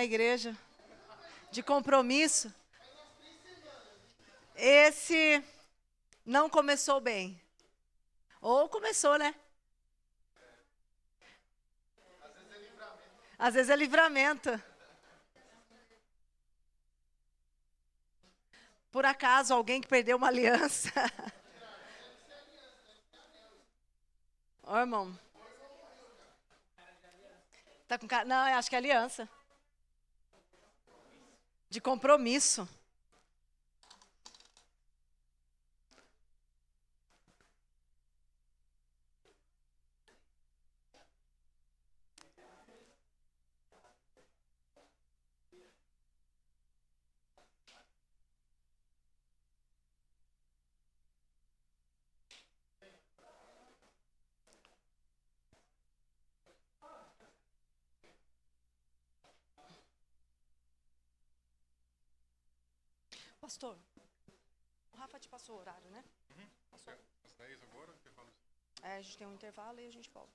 na igreja, de compromisso. Esse não começou bem. Ou começou, né? Às vezes é livramento. Por acaso, alguém que perdeu uma aliança. Ô, irmão. Tá com cara? Não, eu acho que é aliança. De compromisso. Pastor, o Rafa te passou o horário, né? Passou. Às 10 agora, intervalo. É, a gente tem um intervalo e a gente volta.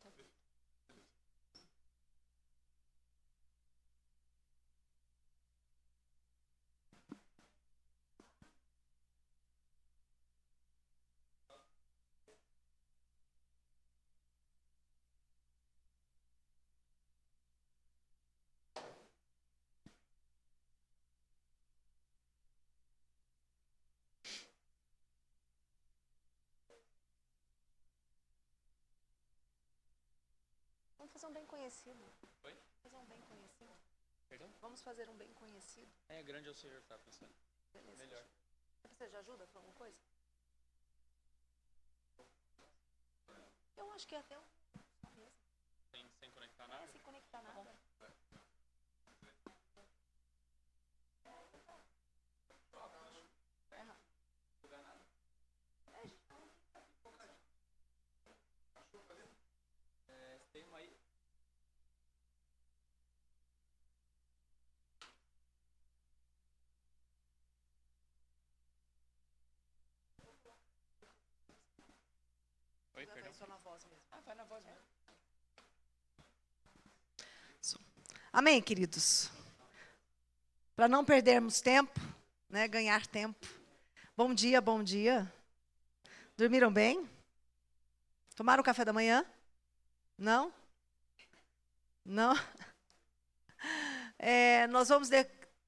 Vamos fazer um bem conhecido. Oi? Fazer um bem conhecido. Perdão? Vamos fazer um bem conhecido. É grande é o Senhor, tá pensando? Beleza. Melhor. Você precisa de ajuda com alguma coisa? Eu acho que é até Sem conectar nada? sem conectar nada. Tem uma aí. Oi, Vai perdão? só na voz mesmo. Vai na voz mesmo. Amém, queridos? Para não perdermos tempo, né, ganhar tempo. Bom dia, bom dia. Dormiram bem? Tomaram café da manhã? Não? Não? Nós vamos,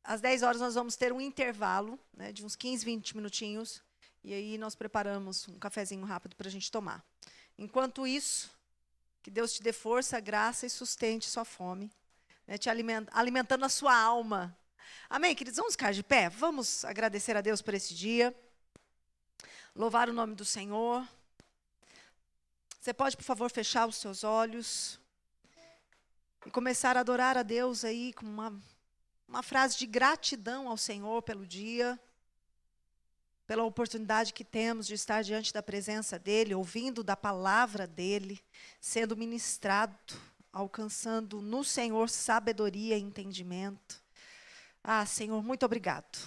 às 10 horas, nós vamos ter um intervalo, né, de uns 15, 20 minutinhos. E aí nós preparamos um cafezinho rápido para a gente tomar. Enquanto isso, que Deus te dê força, graça e sustente sua fome, né, te alimentando a sua alma. Amém, queridos? Vamos ficar de pé? Vamos agradecer a Deus por esse dia. Louvar o nome do Senhor. Você pode, por favor, fechar os seus olhos e começar a adorar a Deus aí com uma frase de gratidão ao Senhor pelo dia, pela oportunidade que temos de estar diante da presença dEle, ouvindo da palavra dEle, sendo ministrado, alcançando no Senhor sabedoria e entendimento. Ah, Senhor, muito obrigado.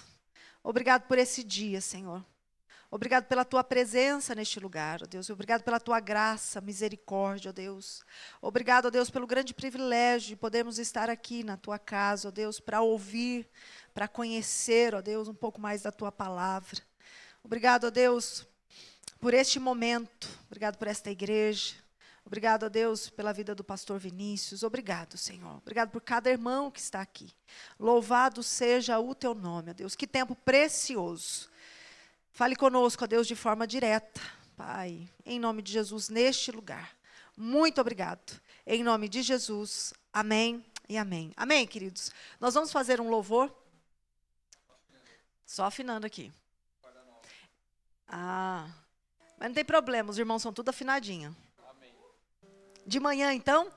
Obrigado por esse dia, Senhor. Obrigado pela tua presença neste lugar, ó Deus. Obrigado pela tua graça, misericórdia, ó Deus. Obrigado, ó Deus, pelo grande privilégio de podermos estar aqui na tua casa, ó Deus, para ouvir, para conhecer, ó Deus, um pouco mais da tua palavra. Obrigado, ó Deus, por este momento. Obrigado por esta igreja. Obrigado, ó Deus, pela vida do pastor Vinícius. Obrigado, Senhor. Obrigado por cada irmão que está aqui. Louvado seja o teu nome, ó Deus. Que tempo precioso. Fale conosco, ó Deus, de forma direta, Pai, em nome de Jesus, neste lugar. Muito obrigado. Em nome de Jesus, amém e amém. Amém, queridos? Nós vamos fazer um louvor. Só afinando aqui. Ah, mas não tem problema, os irmãos são tudo afinadinho. Amém. De manhã, então?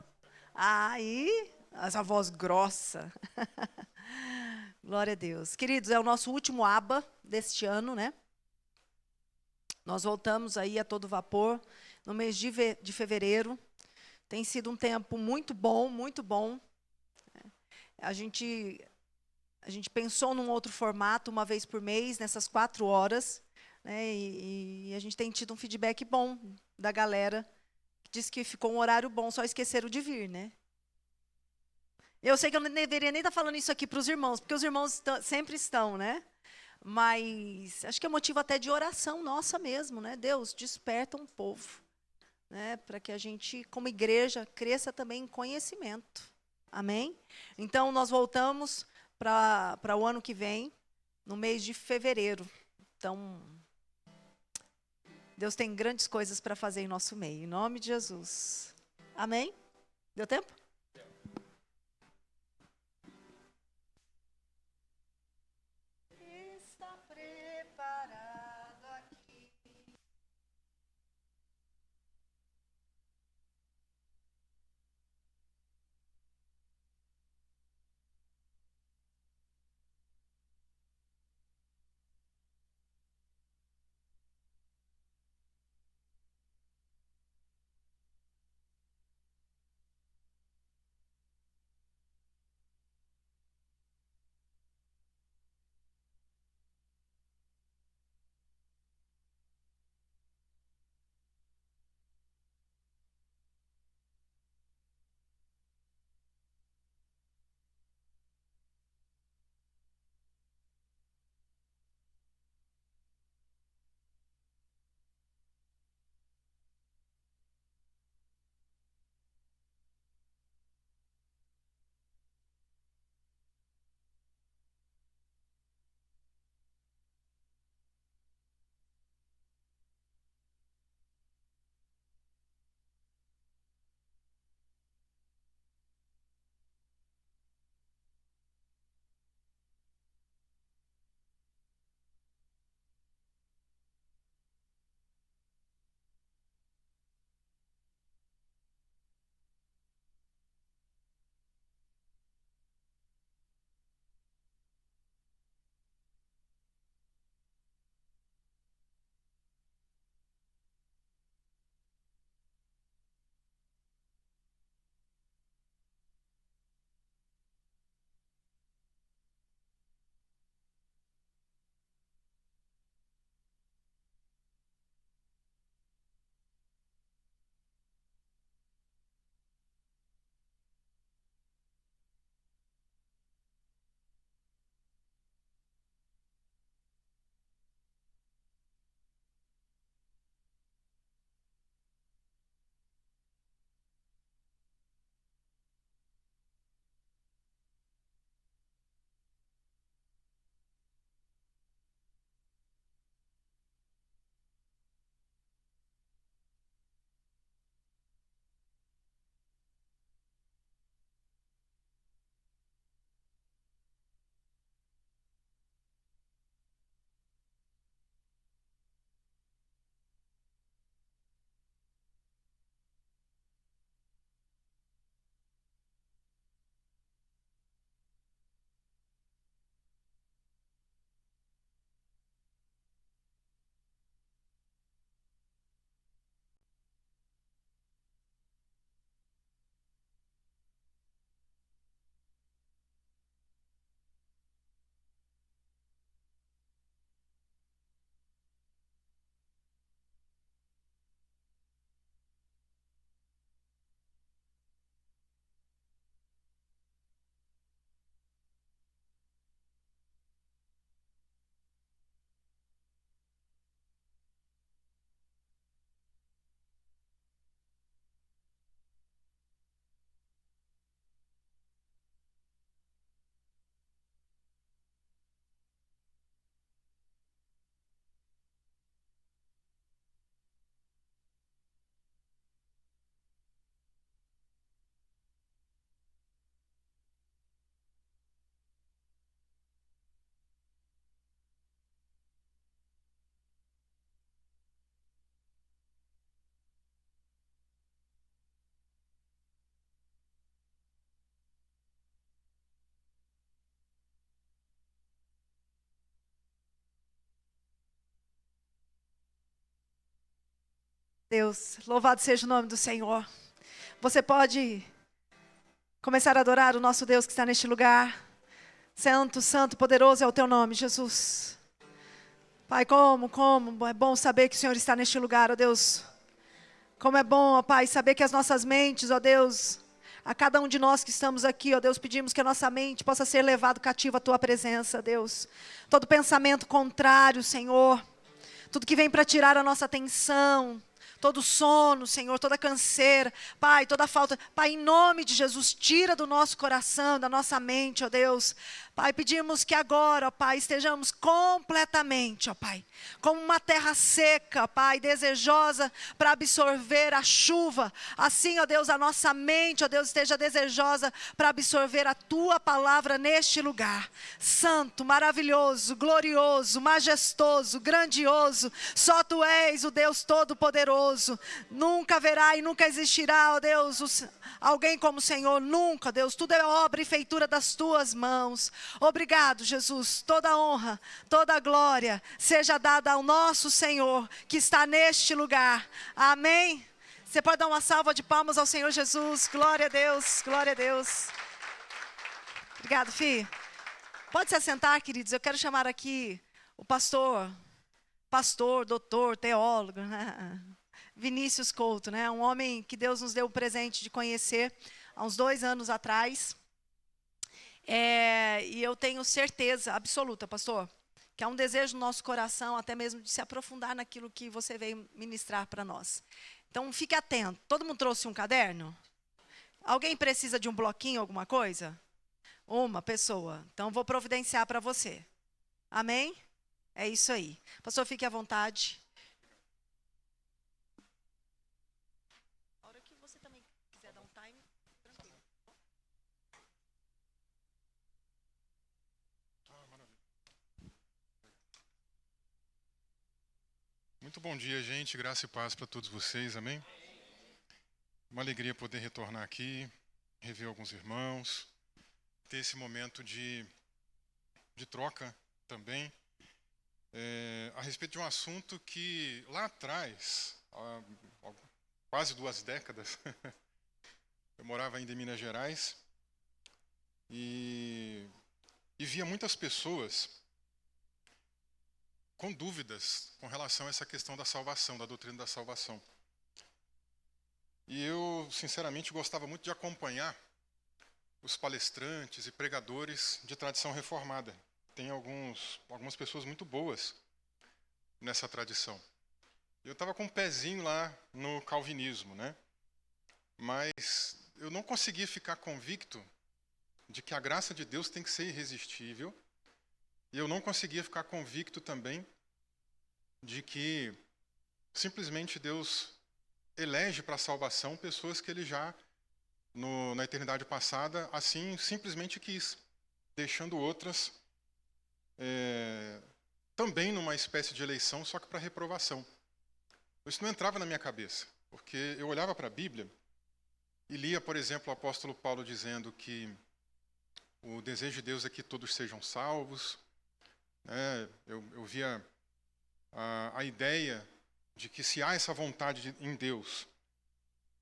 Aí, essa voz grossa. Glória a Deus. Queridos, é o nosso último aba deste ano, né? Nós voltamos aí a todo vapor no mês de fevereiro. Tem sido um tempo muito bom, muito bom. A gente pensou num outro formato, uma vez por mês, nessas 4 horas. Né, e a gente tem tido um feedback bom da galera. Que diz que ficou um horário bom, só esqueceram de vir, né? Eu sei que eu não deveria nem estar falando isso aqui para os irmãos, porque os irmãos sempre estão, né? Mas acho que é motivo até de oração nossa mesmo, né? Deus, desperta um povo, né? Para que a gente, como igreja, cresça também em conhecimento. Amém? Então, nós voltamos para o ano que vem, no mês de fevereiro. Então, Deus tem grandes coisas para fazer em nosso meio. Em nome de Jesus. Amém? Deu tempo? Está preparado aqui. Deus, louvado seja o nome do Senhor. Você pode começar a adorar o nosso Deus que está neste lugar. Santo, santo, poderoso é o teu nome, Jesus. Pai, como é bom saber que o Senhor está neste lugar, ó Deus. Como é bom, ó Pai, saber que as nossas mentes, ó Deus, A cada um de nós que estamos aqui, ó Deus, pedimos que a nossa mente possa ser levado cativo à Tua presença, Deus. Todo pensamento contrário, Senhor, tudo que vem para tirar a nossa atenção, todo sono, Senhor, toda canseira, Pai, toda falta, Pai, em nome de Jesus, tira do nosso coração, da nossa mente, ó Deus. Pai, pedimos que agora, ó Pai, estejamos completamente, ó Pai, como uma terra seca, Pai, desejosa para absorver a chuva. Assim, ó Deus, a nossa mente, ó Deus, esteja desejosa para absorver a Tua palavra neste lugar. Santo, maravilhoso, glorioso, majestoso, grandioso, só Tu és o Deus Todo-Poderoso. Nunca haverá e nunca existirá, ó Deus, alguém como o Senhor, nunca, Deus. Tudo é obra e feitura das Tuas mãos. Obrigado, Jesus. Toda a honra, toda a glória seja dada ao nosso Senhor que está neste lugar. Amém? Você pode dar uma salva de palmas ao Senhor Jesus. Glória a Deus, glória a Deus. Obrigado, Fih. Pode se assentar, queridos. Eu quero chamar aqui o pastor, doutor, teólogo, né? Vinícius Couto, né? Um homem que Deus nos deu o presente de conhecer há uns 2 anos atrás. E eu tenho certeza absoluta, pastor, que há um desejo no nosso coração até mesmo de se aprofundar naquilo que você veio ministrar para nós. Então, fique atento. Todo mundo trouxe um caderno? Alguém precisa de um bloquinho, alguma coisa? Uma pessoa. Então, vou providenciar para você. Amém? É isso aí. Pastor, fique à vontade. A hora que você também quiser dar um time, tranquilo. Muito bom dia, gente. Graça e paz para todos vocês, amém? Uma alegria poder retornar aqui, rever alguns irmãos, ter esse momento de troca também, a respeito de um assunto que lá atrás, há quase 2 décadas, eu morava ainda em Minas Gerais e via muitas pessoas com dúvidas com relação a essa questão da salvação, da doutrina da salvação. E eu, sinceramente, gostava muito de acompanhar os palestrantes e pregadores de tradição reformada. Tem algumas pessoas muito boas nessa tradição. Eu estava com um pezinho lá no calvinismo, né? Mas eu não conseguia ficar convicto de que a graça de Deus tem que ser irresistível. E eu não conseguia ficar convicto também de que simplesmente Deus elege para a salvação pessoas que Ele já, na eternidade passada, assim simplesmente quis, deixando outras também numa espécie de eleição, só que para reprovação. Isso não entrava na minha cabeça, porque eu olhava para a Bíblia e lia, por exemplo, o apóstolo Paulo dizendo que o desejo de Deus é que todos sejam salvos. Eu via a ideia de que se há essa vontade em Deus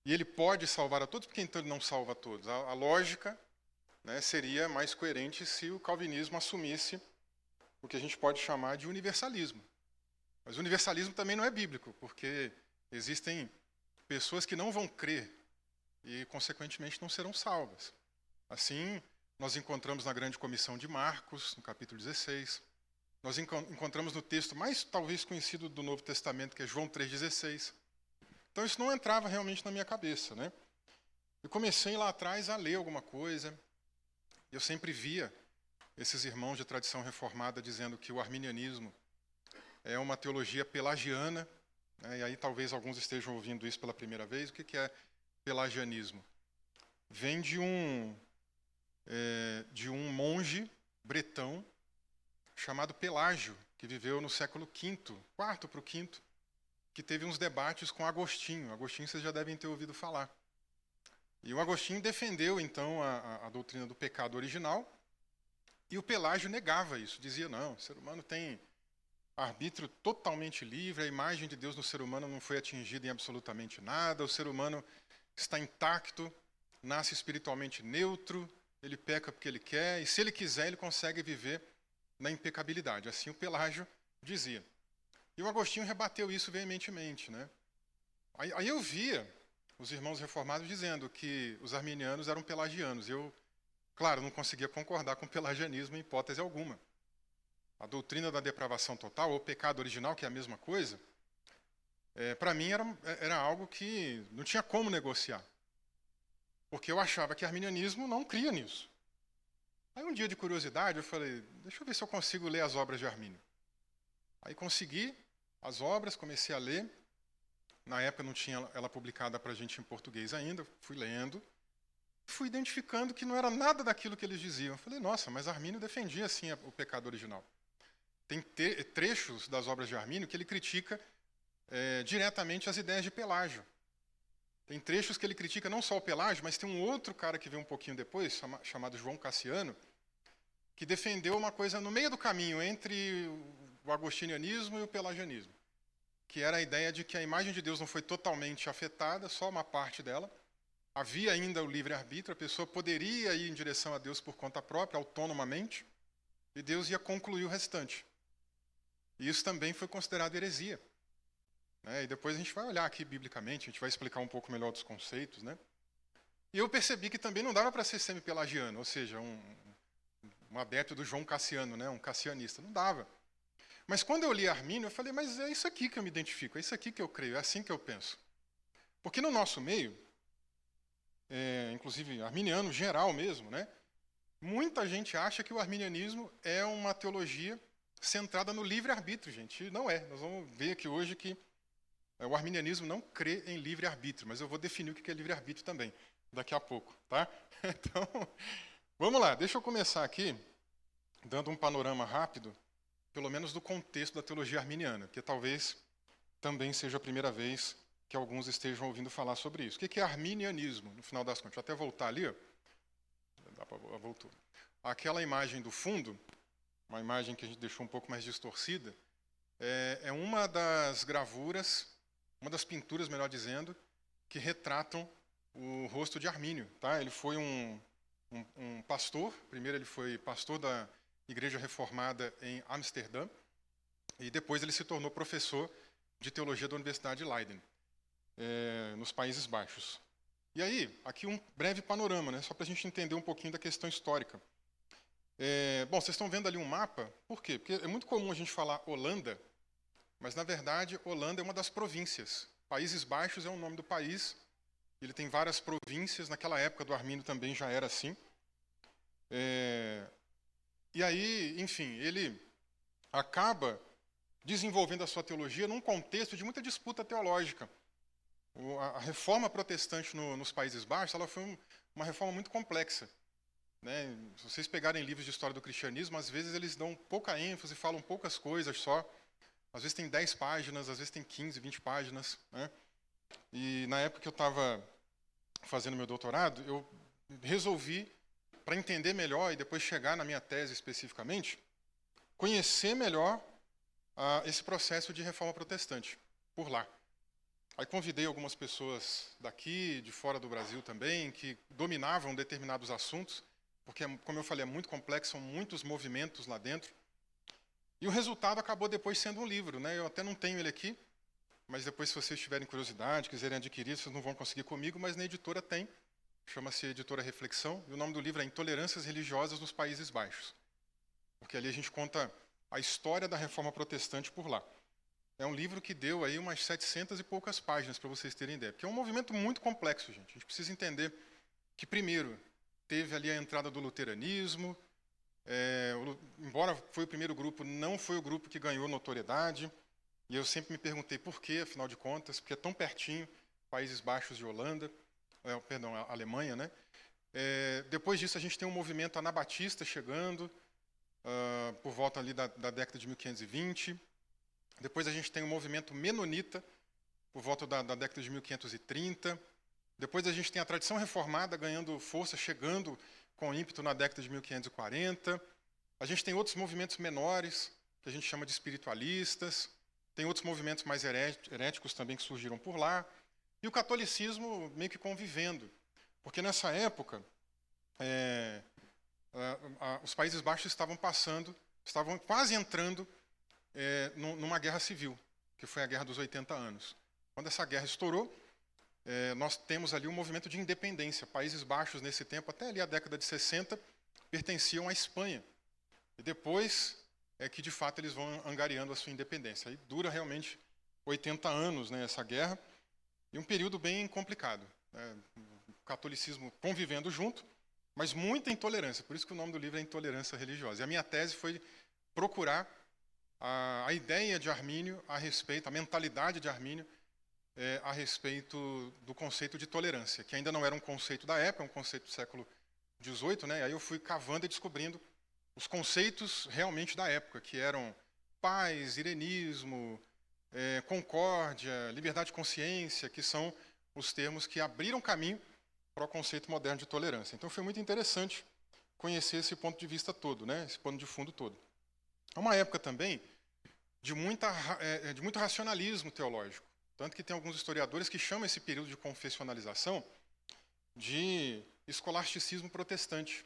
e Ele pode salvar a todos, porque então Ele não salva a todos. A lógica, né, seria mais coerente se o calvinismo assumisse o que a gente pode chamar de universalismo. Mas o universalismo também não é bíblico, porque existem pessoas que não vão crer e, consequentemente, não serão salvas. Assim, nós encontramos na grande comissão de Marcos, no capítulo 16. Nós encontramos no texto mais talvez conhecido do Novo Testamento, que é João 3,16. Então isso não entrava realmente na minha cabeça, né? Eu comecei lá atrás a ler alguma coisa. Eu sempre via esses irmãos de tradição reformada dizendo que o arminianismo é uma teologia pelagiana, né? E aí talvez alguns estejam ouvindo isso pela primeira vez. O que é pelagianismo? Vem de um monge bretão chamado Pelágio, que viveu no século V, quarto para o quinto, que teve uns debates com Agostinho. Agostinho vocês já devem ter ouvido falar. E o Agostinho defendeu, então, a doutrina do pecado original, e o Pelágio negava isso, dizia, não, o ser humano tem arbítrio totalmente livre, a imagem de Deus no ser humano não foi atingida em absolutamente nada, o ser humano está intacto, nasce espiritualmente neutro, ele peca porque ele quer, e se ele quiser, ele consegue viver na impecabilidade. Assim o Pelágio dizia. E o Agostinho rebateu isso veementemente, né? Aí eu via os irmãos reformados dizendo que os arminianos eram pelagianos. Eu, claro, não conseguia concordar com o pelagianismo em hipótese alguma. A doutrina da depravação total, ou pecado original, que é a mesma coisa, para mim era algo que não tinha como negociar. Porque eu achava que o arminianismo não cria nisso. Aí um dia de curiosidade eu falei, deixa eu ver se eu consigo ler as obras de Armínio. Aí consegui as obras, comecei a ler. Na época não tinha ela publicada para a gente em português ainda, fui lendo. Fui identificando que não era nada daquilo que eles diziam. Eu falei, nossa, mas Armínio defendia assim o pecado original. Tem trechos das obras de Armínio que ele critica diretamente as ideias de Pelágio. Tem trechos que ele critica não só o Pelágio, mas tem um outro cara que veio um pouquinho depois, chamado João Cassiano, que defendeu uma coisa no meio do caminho entre o agostinianismo e o pelagianismo, que era a ideia de que a imagem de Deus não foi totalmente afetada, só uma parte dela. Havia ainda o livre-arbítrio, a pessoa poderia ir em direção a Deus por conta própria, autonomamente, e Deus ia concluir o restante. E isso também foi considerado heresia. E depois a gente vai olhar aqui biblicamente, a gente vai explicar um pouco melhor dos conceitos. E eu percebi que também não dava para ser semi-pelagiano, ou seja, um adepto do João Cassiano, um cassianista. Não dava. Mas quando eu li Armínio, eu falei, mas é isso aqui que eu me identifico, é isso aqui que eu creio, é assim que eu penso. Porque no nosso meio, inclusive arminiano geral mesmo, muita gente acha que o arminianismo é uma teologia centrada no livre-arbítrio, gente. E não é. Nós vamos ver aqui hoje que o arminianismo não crê em livre-arbítrio, mas eu vou definir o que é livre-arbítrio também, daqui a pouco, tá? Então, vamos lá. Deixa eu começar aqui, dando um panorama rápido, pelo menos do contexto da teologia arminiana, que talvez também seja a primeira vez que alguns estejam ouvindo falar sobre isso. O que é arminianismo, no final das contas? Deixa eu até voltar ali. Voltou. Aquela imagem do fundo, uma imagem que a gente deixou um pouco mais distorcida, é uma das gravuras, uma das pinturas, melhor dizendo, que retratam o rosto de Armínio. Tá? Ele foi um pastor, primeiro ele foi pastor da Igreja Reformada em Amsterdã, e depois ele se tornou professor de teologia da Universidade de Leiden, nos Países Baixos. E aí, aqui um breve panorama, só para a gente entender um pouquinho da questão histórica. Bom, vocês estão vendo ali um mapa, por quê? Porque é muito comum a gente falar Holanda, mas, na verdade, Holanda é uma das províncias. Países Baixos é o nome do país, ele tem várias províncias, naquela época do Armínio também já era assim. E aí, enfim, ele acaba desenvolvendo a sua teologia num contexto de muita disputa teológica. A reforma protestante nos Países Baixos ela foi uma reforma muito complexa. Se vocês pegarem livros de história do cristianismo, às vezes eles dão pouca ênfase, falam poucas coisas só. Às vezes tem 10 páginas, às vezes tem 15, 20 páginas. E na época que eu estava fazendo meu doutorado, eu resolvi, para entender melhor e depois chegar na minha tese especificamente, conhecer melhor esse processo de reforma protestante, por lá. Aí convidei algumas pessoas daqui, de fora do Brasil também, que dominavam determinados assuntos, porque, como eu falei, é muito complexo, são muitos movimentos lá dentro. E o resultado acabou depois sendo um livro. Eu até não tenho ele aqui, mas depois, se vocês tiverem curiosidade, quiserem adquirir, vocês não vão conseguir comigo, mas na editora tem. Chama-se Editora Reflexão, e o nome do livro é Intolerâncias Religiosas nos Países Baixos. Porque ali a gente conta a história da reforma protestante por lá. É um livro que deu aí umas 700 e poucas páginas, para vocês terem ideia. Porque é um movimento muito complexo, gente. A gente precisa entender que, primeiro, teve ali a entrada do luteranismo. Embora foi o primeiro grupo, não foi o grupo que ganhou notoriedade. E eu sempre me perguntei por quê, afinal de contas, porque é tão pertinho, Países Baixos de Holanda, a Alemanha, depois disso, a gente tem um movimento anabatista chegando, por volta ali da década de 1520. Depois a gente tem o movimento menonita, por volta da década de 1530. Depois a gente tem a tradição reformada ganhando força, chegando com ímpeto na década de 1540. A gente tem outros movimentos menores, que a gente chama de espiritualistas. Tem outros movimentos mais heréticos também que surgiram por lá. E o catolicismo meio que convivendo. Porque nessa época, os Países Baixos estavam quase entrando numa guerra civil, que foi a Guerra dos 80 Anos. Quando essa guerra estourou, nós temos ali um movimento de independência. Países Baixos, nesse tempo, até ali a década de 60, pertenciam à Espanha. E depois é que, de fato, eles vão angariando a sua independência. Aí dura realmente 80 anos, né, essa guerra, e um período bem complicado. O catolicismo convivendo junto, mas muita intolerância. Por isso que o nome do livro é Intolerância Religiosa. E a minha tese foi procurar a ideia de Armínio a respeito, a mentalidade de Armínio a respeito do conceito de tolerância, que ainda não era um conceito da época, é um conceito do século XVIII, né? Aí eu fui cavando e descobrindo os conceitos realmente da época, que eram paz, irenismo, concórdia, liberdade de consciência, que são os termos que abriram caminho para o conceito moderno de tolerância. Então foi muito interessante conhecer esse ponto de vista todo, né? Esse pano de fundo todo. É uma época também de muito racionalismo teológico. Tanto que tem alguns historiadores que chamam esse período de confessionalização de escolasticismo protestante.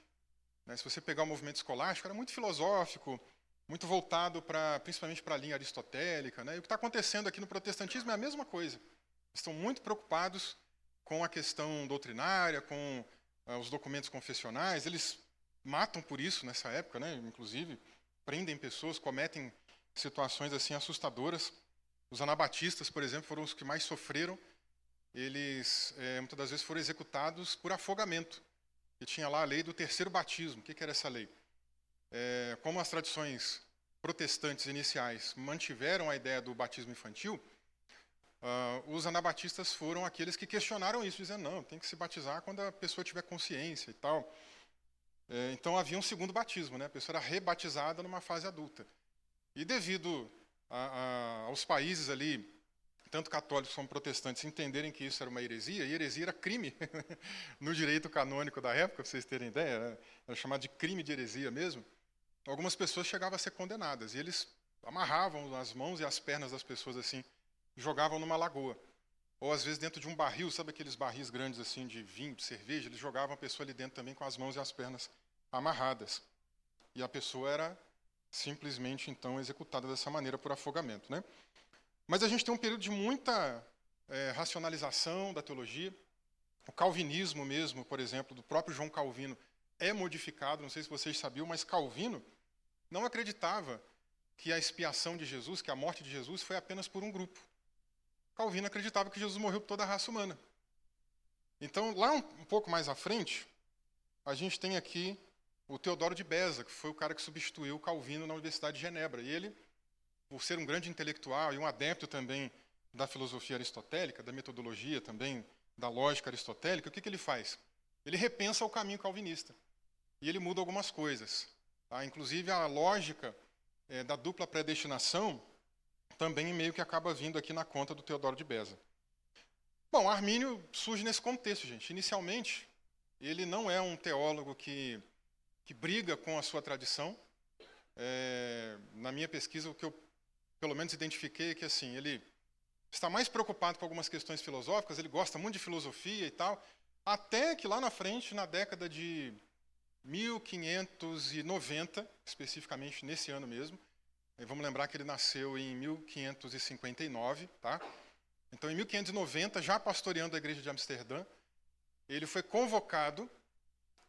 Se você pegar o movimento escolástico, era muito filosófico, muito voltado principalmente para a linha aristotélica. E o que está acontecendo aqui no protestantismo é a mesma coisa. Estão muito preocupados com a questão doutrinária, com os documentos confessionais. Eles matam por isso nessa época, inclusive, prendem pessoas, cometem situações assim assustadoras. Os anabatistas, por exemplo, foram os que mais sofreram. Eles, muitas das vezes, foram executados por afogamento. E tinha lá a lei do terceiro batismo. O que era essa lei? Como as tradições protestantes iniciais mantiveram a ideia do batismo infantil, os anabatistas foram aqueles que questionaram isso, dizendo, não, tem que se batizar quando a pessoa tiver consciência e tal. Então havia um segundo batismo, a pessoa era rebatizada numa fase adulta. E devido aos países ali, tanto católicos como protestantes, entenderem que isso era uma heresia, e heresia era crime no direito canônico da época, para vocês terem ideia, era chamado de crime de heresia mesmo, algumas pessoas chegavam a ser condenadas, e eles amarravam as mãos e as pernas das pessoas assim, e jogavam numa lagoa. Ou às vezes dentro de um barril, sabe aqueles barris grandes assim de vinho, de cerveja, eles jogavam a pessoa ali dentro também com as mãos e as pernas amarradas. E a pessoa era simplesmente, então, executada dessa maneira por afogamento. Mas a gente tem um período de muita racionalização da teologia. O calvinismo mesmo, por exemplo, do próprio João Calvino, é modificado. Não sei se vocês sabiam, mas Calvino não acreditava que a expiação de Jesus, que a morte de Jesus, foi apenas por um grupo. Calvino acreditava que Jesus morreu por toda a raça humana. Então, lá um pouco mais à frente, a gente tem aqui o Teodoro de Beza, que foi o cara que substituiu Calvino na Universidade de Genebra. E ele, por ser um grande intelectual e um adepto também da filosofia aristotélica, da metodologia também, da lógica aristotélica, o que ele faz? Ele repensa o caminho calvinista. E ele muda algumas coisas. Inclusive a lógica da dupla predestinação também meio que acaba vindo aqui na conta do Teodoro de Beza. Bom, Armínio surge nesse contexto, gente. Inicialmente, ele não é um teólogo que briga com a sua tradição. Na minha pesquisa, o que eu, pelo menos, identifiquei é que assim, ele está mais preocupado com algumas questões filosóficas, ele gosta muito de filosofia e tal, até que lá na frente, na década de 1590, especificamente nesse ano mesmo, vamos lembrar que ele nasceu em 1559, tá? Então, em 1590, já pastoreando a igreja de Amsterdã, ele foi convocado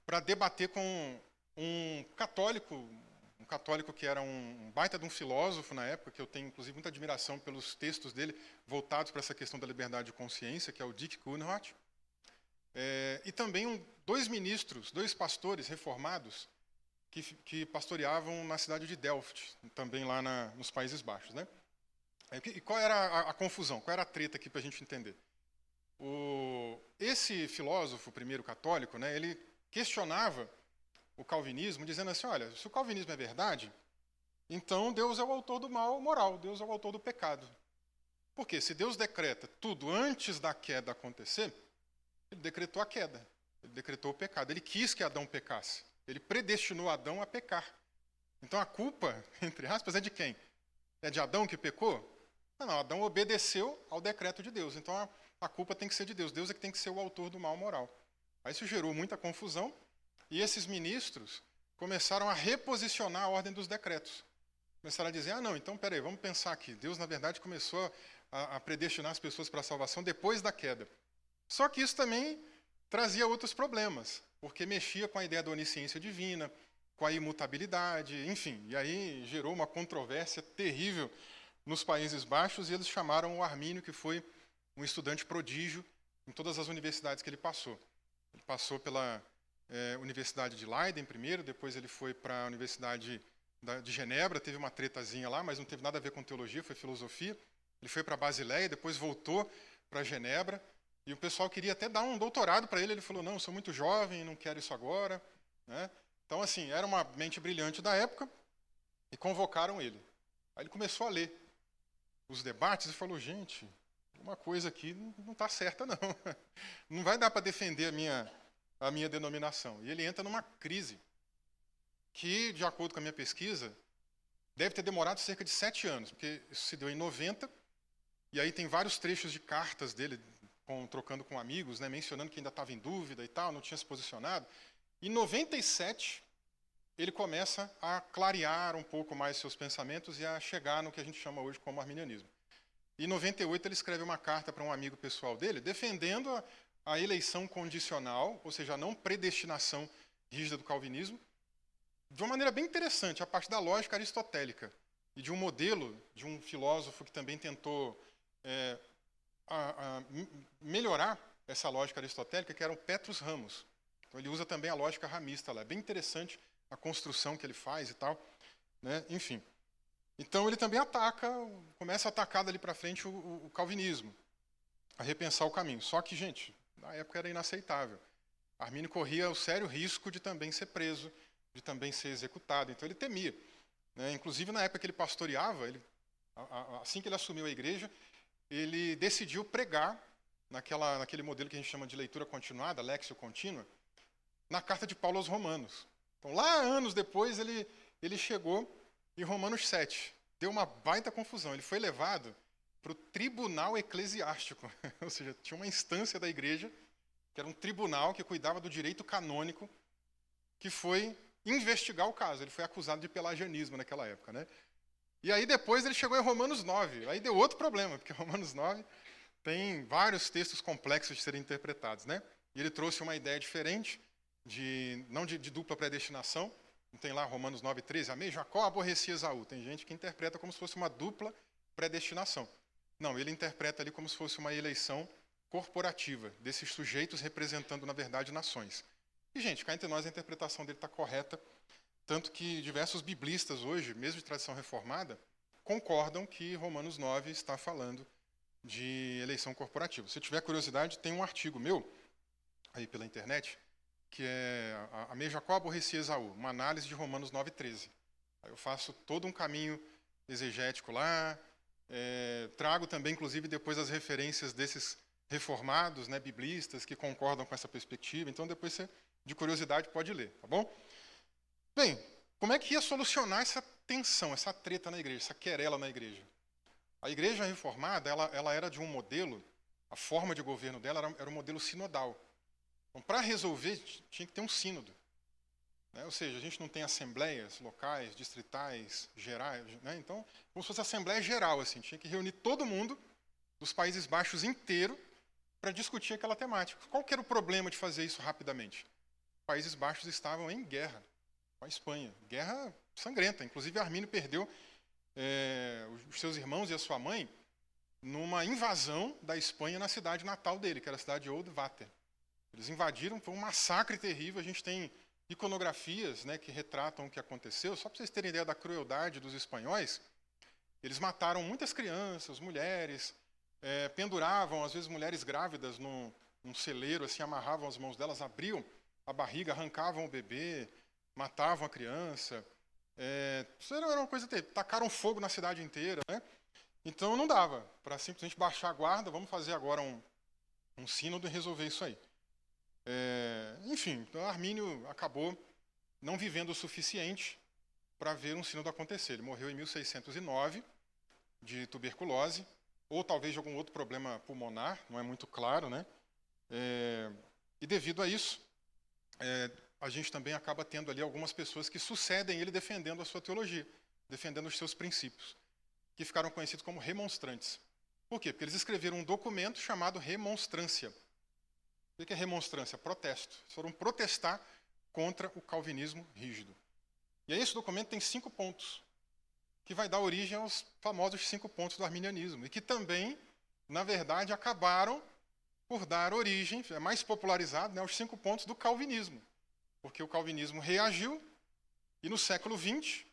para debater com um católico que era um baita de um filósofo na época, que eu tenho, inclusive, muita admiração pelos textos dele voltados para essa questão da liberdade de consciência, que é o Dick Kuhnhardt. E também dois ministros, dois pastores reformados, que pastoreavam na cidade de Delft, também lá nos Países Baixos. E qual era a confusão? Qual era a treta aqui para a gente entender? Esse filósofo, primeiro católico, ele questionava o calvinismo, dizendo assim, olha, se o calvinismo é verdade, então Deus é o autor do mal moral, Deus é o autor do pecado. Por quê? Se Deus decreta tudo antes da queda acontecer, ele decretou a queda, ele decretou o pecado, ele quis que Adão pecasse, ele predestinou Adão a pecar. Então a culpa, entre aspas, é de quem? É de Adão que pecou? Não, Adão obedeceu ao decreto de Deus, então a culpa tem que ser de Deus, Deus é que tem que ser o autor do mal moral. Aí isso gerou muita confusão, e esses ministros começaram a reposicionar a ordem dos decretos. Começaram a dizer, não, então peraí, vamos pensar aqui. Deus, na verdade, começou a predestinar as pessoas para a salvação depois da queda. Só que isso também trazia outros problemas, porque mexia com a ideia da onisciência divina, com a imutabilidade, enfim. E aí gerou uma controvérsia terrível nos Países Baixos, e eles chamaram o Armínio, que foi um estudante prodígio em todas as universidades que ele passou. Ele passou pela Universidade de Leiden primeiro, depois ele foi para a Universidade de Genebra, teve uma tretazinha lá, mas não teve nada a ver com teologia, foi filosofia. Ele foi para Basileia, depois voltou para Genebra, e o pessoal queria até dar um doutorado para ele. Ele falou, não, eu sou muito jovem, não quero isso agora. Né? Então, assim, era uma mente brilhante da época, e convocaram ele. Aí ele começou a ler os debates e falou, gente, uma coisa aqui não está certa, não. Não vai dar para defender a minha denominação. E ele entra numa crise que, de acordo com a minha pesquisa, deve ter demorado cerca de 7 anos, porque isso se deu em 90, e aí tem vários trechos de cartas dele, trocando com amigos, né, mencionando que ainda estava em dúvida e tal, não tinha se posicionado. Em 97, ele começa a clarear um pouco mais seus pensamentos e a chegar no que a gente chama hoje como arminianismo. Em 98, ele escreve uma carta para um amigo pessoal dele, defendendo a eleição condicional, ou seja, a não predestinação rígida do calvinismo, de uma maneira bem interessante, a partir da lógica aristotélica e de um modelo de um filósofo que também tentou melhorar essa lógica aristotélica, que era o Petrus Ramos. Então, ele usa também a lógica ramista lá. É bem interessante a construção que ele faz e tal. Né? Enfim. Então, ele também começa a atacar dali para frente o calvinismo, a repensar o caminho. Só que, gente, na época era inaceitável. Armínio corria o sério risco de também ser preso, de também ser executado. Então, ele temia. Né? Inclusive, na época que ele pastoreava, assim que ele assumiu a igreja, ele decidiu pregar naquele modelo que a gente chama de leitura continuada, léxio contínua, na carta de Paulo aos Romanos. Então, lá anos depois, ele chegou em Romanos 7. Deu uma baita confusão. Ele foi levado para o tribunal eclesiástico, ou seja, tinha uma instância da igreja, que era um tribunal que cuidava do direito canônico, que foi investigar o caso. Ele foi acusado de pelagianismo naquela época. Né? E aí depois ele chegou em Romanos 9. Aí deu outro problema, porque Romanos 9 tem vários textos complexos de serem interpretados. Né? E ele trouxe uma ideia diferente, não de dupla predestinação. Não tem lá Romanos 9:13, amei Jacó, aborrecia Esaú. Tem gente que interpreta como se fosse uma dupla predestinação. Não, ele interpreta ali como se fosse uma eleição corporativa, desses sujeitos representando, na verdade, nações. E, gente, cá entre nós, a interpretação dele está correta, tanto que diversos biblistas hoje, mesmo de tradição reformada, concordam que Romanos 9 está falando de eleição corporativa. Se tiver curiosidade, tem um artigo meu, aí pela internet, que é amei Jacó, aborrecia Esaú, uma análise de Romanos 9:13. Aí eu faço todo um caminho exegético lá, trago também, inclusive, depois as referências desses reformados, né, biblistas, que concordam com essa perspectiva. Então, depois você, de curiosidade, pode ler, tá bom? Bem, como é que ia solucionar essa tensão, essa treta na igreja, essa querela na igreja? A igreja reformada, ela era de um modelo, a forma de governo dela era um modelo sinodal. Então, para resolver, tinha que ter um sínodo. Né? Ou seja, a gente não tem assembleias locais, distritais, gerais. Né? Então, como se fosse assembleia geral, assim, tinha que reunir todo mundo dos Países Baixos inteiro para discutir aquela temática. Qual que era o problema de fazer isso rapidamente? Os Países Baixos estavam em guerra com a Espanha. Guerra sangrenta. Inclusive, Armínio perdeu os seus irmãos e a sua mãe numa invasão da Espanha na cidade natal dele, que era a cidade de Old Vater. Eles invadiram, foi um massacre terrível. A gente tem iconografias, né, que retratam o que aconteceu. Só para vocês terem ideia da crueldade dos espanhóis, eles mataram muitas crianças, mulheres, penduravam, às vezes, mulheres grávidas num celeiro, assim, amarravam as mãos delas, abriam a barriga, arrancavam o bebê, matavam a criança. Isso era uma coisa terrível. Tacaram fogo na cidade inteira. Né? Então, não dava para simplesmente baixar a guarda, vamos fazer agora um sínodo e resolver isso aí. Enfim, então Armínio acabou não vivendo o suficiente para ver um sínodo acontecer. Ele morreu em 1609 de tuberculose, ou talvez de algum outro problema pulmonar, não é muito claro, né? E devido a isso, a gente também acaba tendo ali algumas pessoas que sucedem ele defendendo a sua teologia, defendendo os seus princípios, que ficaram conhecidos como remonstrantes. Por quê? Porque eles escreveram um documento chamado Remonstrância. O que é remonstrância? Protesto. Eles foram protestar contra o calvinismo rígido. E aí esse documento tem 5 pontos, que vai dar origem aos famosos 5 pontos do arminianismo, e que também, na verdade, acabaram por dar origem, é mais popularizado, né, aos 5 pontos do calvinismo. Porque o calvinismo reagiu, e no século XX,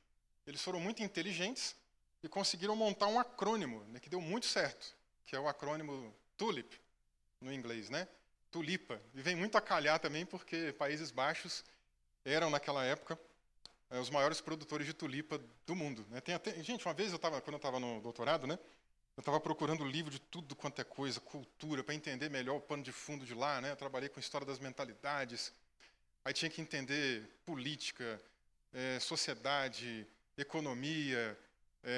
eles foram muito inteligentes e conseguiram montar um acrônimo, né, que deu muito certo, que é o acrônimo TULIP, no inglês, né? Tulipa. E vem muito a calhar também, porque Países Baixos eram, naquela época, os maiores produtores de tulipa do mundo. Né? Gente, uma vez, quando eu estava no doutorado, né, eu estava procurando livro de tudo quanto é coisa, cultura, para entender melhor o pano de fundo de lá. Né? Eu trabalhei com história das mentalidades. Aí tinha que entender política, sociedade, economia,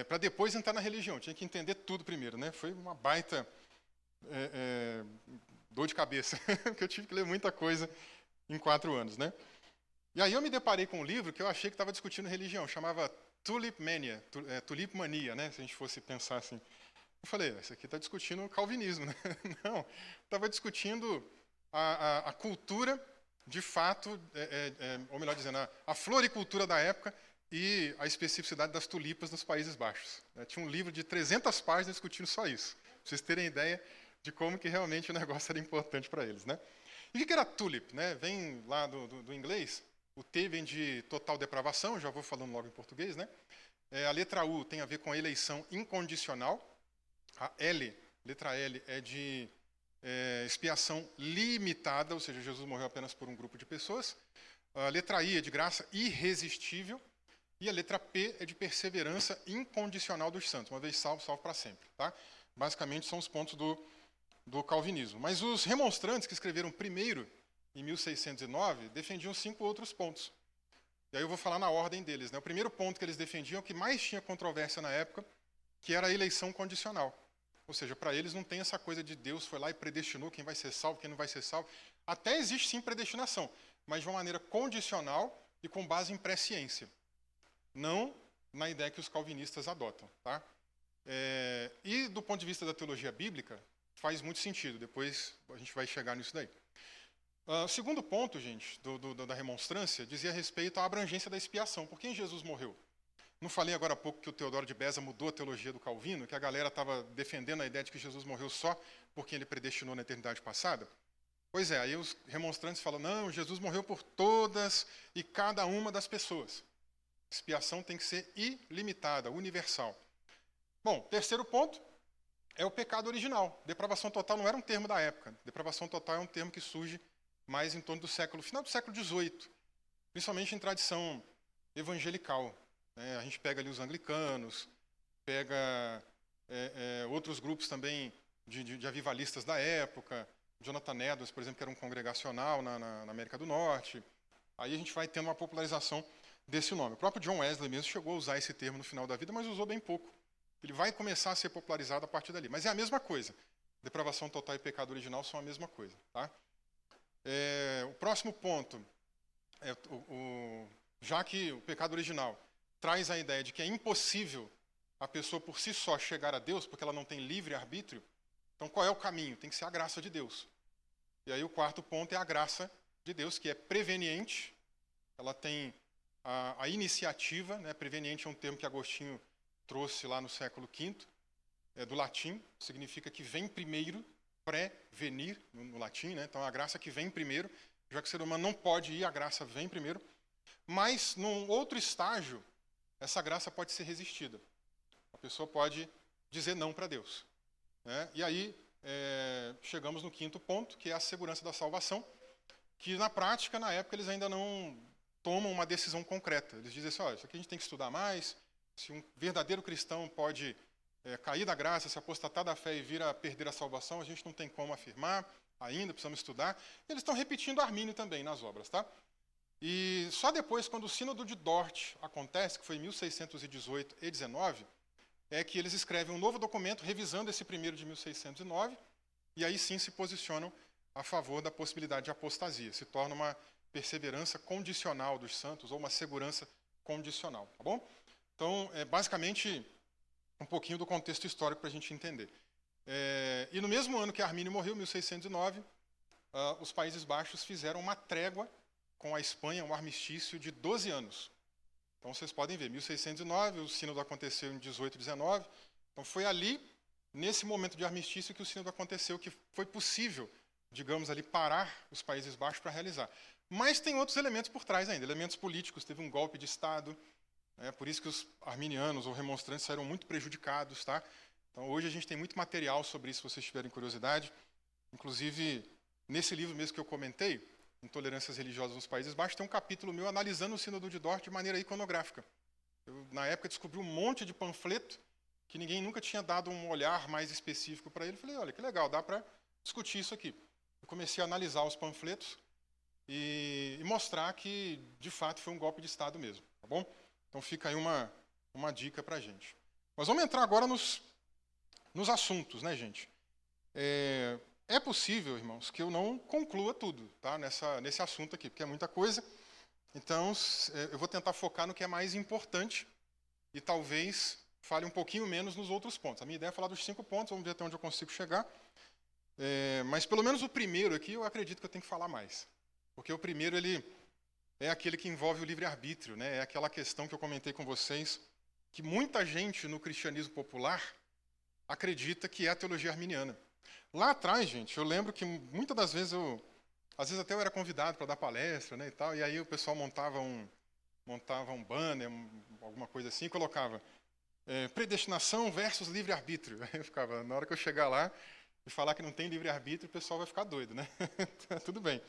para depois entrar na religião. Tinha que entender tudo primeiro. Né? Foi uma baita dor de cabeça, porque eu tive que ler muita coisa em 4 anos. Né? E aí eu me deparei com um livro que eu achei que estava discutindo religião, chamava Tulip Mania, Tulip Mania, né? Se a gente fosse pensar assim. Eu falei, isso aqui está discutindo o calvinismo, né? Não, estava discutindo a cultura, de fato, ou melhor dizendo, a floricultura da época e a especificidade das tulipas nos Países Baixos. Tinha um livro de 300 páginas discutindo só isso, para vocês terem ideia de como que realmente o negócio era importante para eles. Né? E o que era tulip? Né? Vem lá do inglês, o T vem de total depravação, já vou falando logo em português. Né? A letra U tem a ver com a eleição incondicional, a L, letra L, é de expiação limitada, ou seja, Jesus morreu apenas por um grupo de pessoas. A letra I é de graça irresistível, e a letra P é de perseverança incondicional dos santos, uma vez salvo, salvo para sempre. Tá? Basicamente são os pontos do calvinismo. Mas os remonstrantes que escreveram primeiro, em 1609, defendiam 5 outros pontos. E aí eu vou falar na ordem deles. Né? O primeiro ponto que eles defendiam, que mais tinha controvérsia na época, que era a eleição condicional. Ou seja, para eles não tem essa coisa de Deus foi lá e predestinou quem vai ser salvo, quem não vai ser salvo. Até existe sim predestinação, mas de uma maneira condicional e com base em presciência. Não na ideia que os calvinistas adotam. Tá? E do ponto de vista da teologia bíblica, faz muito sentido. Depois a gente vai chegar nisso daí. O segundo ponto, gente, da remonstrância, dizia respeito à abrangência da expiação. Por quem Jesus morreu? Não falei agora há pouco que o Teodoro de Beza mudou a teologia do Calvino, que a galera estava defendendo a ideia de que Jesus morreu só porque ele predestinou na eternidade passada? Pois é, aí os remonstrantes falam, não, Jesus morreu por todas e cada uma das pessoas. Expiação tem que ser ilimitada, universal. Bom, terceiro ponto é o pecado original. Depravação total não era um termo da época. Depravação total é um termo que surge mais em torno do final do século XVIII, principalmente em tradição evangelical. A gente pega ali os anglicanos, pega outros grupos também de avivalistas da época, Jonathan Edwards, por exemplo, que era um congregacional na América do Norte. Aí a gente vai tendo uma popularização desse nome. O próprio John Wesley mesmo chegou a usar esse termo no final da vida, mas usou bem pouco. Ele vai começar a ser popularizado a partir dali. Mas é a mesma coisa. Depravação total e pecado original são a mesma coisa. Tá? O próximo ponto, já que o pecado original traz a ideia de que é impossível a pessoa por si só chegar a Deus, porque ela não tem livre-arbítrio, então qual é o caminho? Tem que ser a graça de Deus. E aí o quarto ponto é a graça de Deus, que é preveniente, ela tem a iniciativa, né? Preveniente é um termo que Agostinho trouxe lá no século V, do latim, significa que vem primeiro, prevenir, no latim, né? Então a graça que vem primeiro, já que o ser humano não pode ir, a graça vem primeiro, mas num outro estágio, essa graça pode ser resistida. A pessoa pode dizer não para Deus. Né? E aí chegamos no quinto ponto, que é a segurança da salvação, que na prática, na época, eles ainda não tomam uma decisão concreta. Eles dizem assim, isso aqui a gente tem que estudar mais, se um verdadeiro cristão pode cair da graça, se apostatar da fé e vir a perder a salvação, a gente não tem como afirmar ainda, precisamos estudar. Eles estão repetindo Armínio também nas obras. Tá? E só depois, quando o Sínodo de Dort acontece, que foi em 1618 e 19, é que eles escrevem um novo documento revisando esse primeiro de 1609, e aí sim se posicionam a favor da possibilidade de apostasia. Se torna uma perseverança condicional dos santos, ou uma segurança condicional. Tá bom? Então, basicamente, um pouquinho do contexto histórico para a gente entender. E no mesmo ano que Armínio morreu, 1609, os Países Baixos fizeram uma trégua com a Espanha, um armistício de 12 anos. Então, vocês podem ver, 1609, o sínodo aconteceu em 18 e 19. Então, foi ali, nesse momento de armistício, que o sínodo aconteceu, que foi possível, digamos ali, parar os Países Baixos para realizar. Mas tem outros elementos por trás ainda, elementos políticos. Teve um golpe de Estado, por isso que os arminianos ou remonstrantes saíram muito prejudicados. Tá? Então, hoje a gente tem muito material sobre isso, se vocês tiverem curiosidade. Inclusive, nesse livro mesmo que eu comentei, Intolerâncias Religiosas nos Países Baixos, tem um capítulo meu analisando o Sínodo de Dort de maneira iconográfica. Eu, na época, descobri um monte de panfleto que ninguém nunca tinha dado um olhar mais específico para ele. Falei, olha, que legal, dá para discutir isso aqui. Eu comecei a analisar os panfletos e mostrar que, de fato, foi um golpe de Estado mesmo. Tá bom? Então, fica aí uma dica para a gente. Mas vamos entrar agora nos assuntos, né, gente? É possível, irmãos, que eu não conclua tudo, tá? Nesse assunto aqui, porque é muita coisa. Então, eu vou tentar focar no que é mais importante e talvez fale um pouquinho menos nos outros pontos. A minha ideia é falar dos 5 pontos, vamos ver até onde eu consigo chegar. Mas pelo menos o primeiro aqui, eu acredito que eu tenho que falar mais. Porque o primeiro, ele é aquele que envolve o livre-arbítrio, né? É aquela questão que eu comentei com vocês, que muita gente no cristianismo popular acredita que é a teologia arminiana. Lá atrás, gente, eu lembro que muitas das vezes às vezes até eu era convidado para dar palestra, né, e tal, e aí o pessoal montava um banner, alguma coisa assim, e colocava predestinação versus livre-arbítrio. Aí eu ficava, na hora que eu chegar lá e falar que não tem livre-arbítrio, o pessoal vai ficar doido, né? Tudo bem.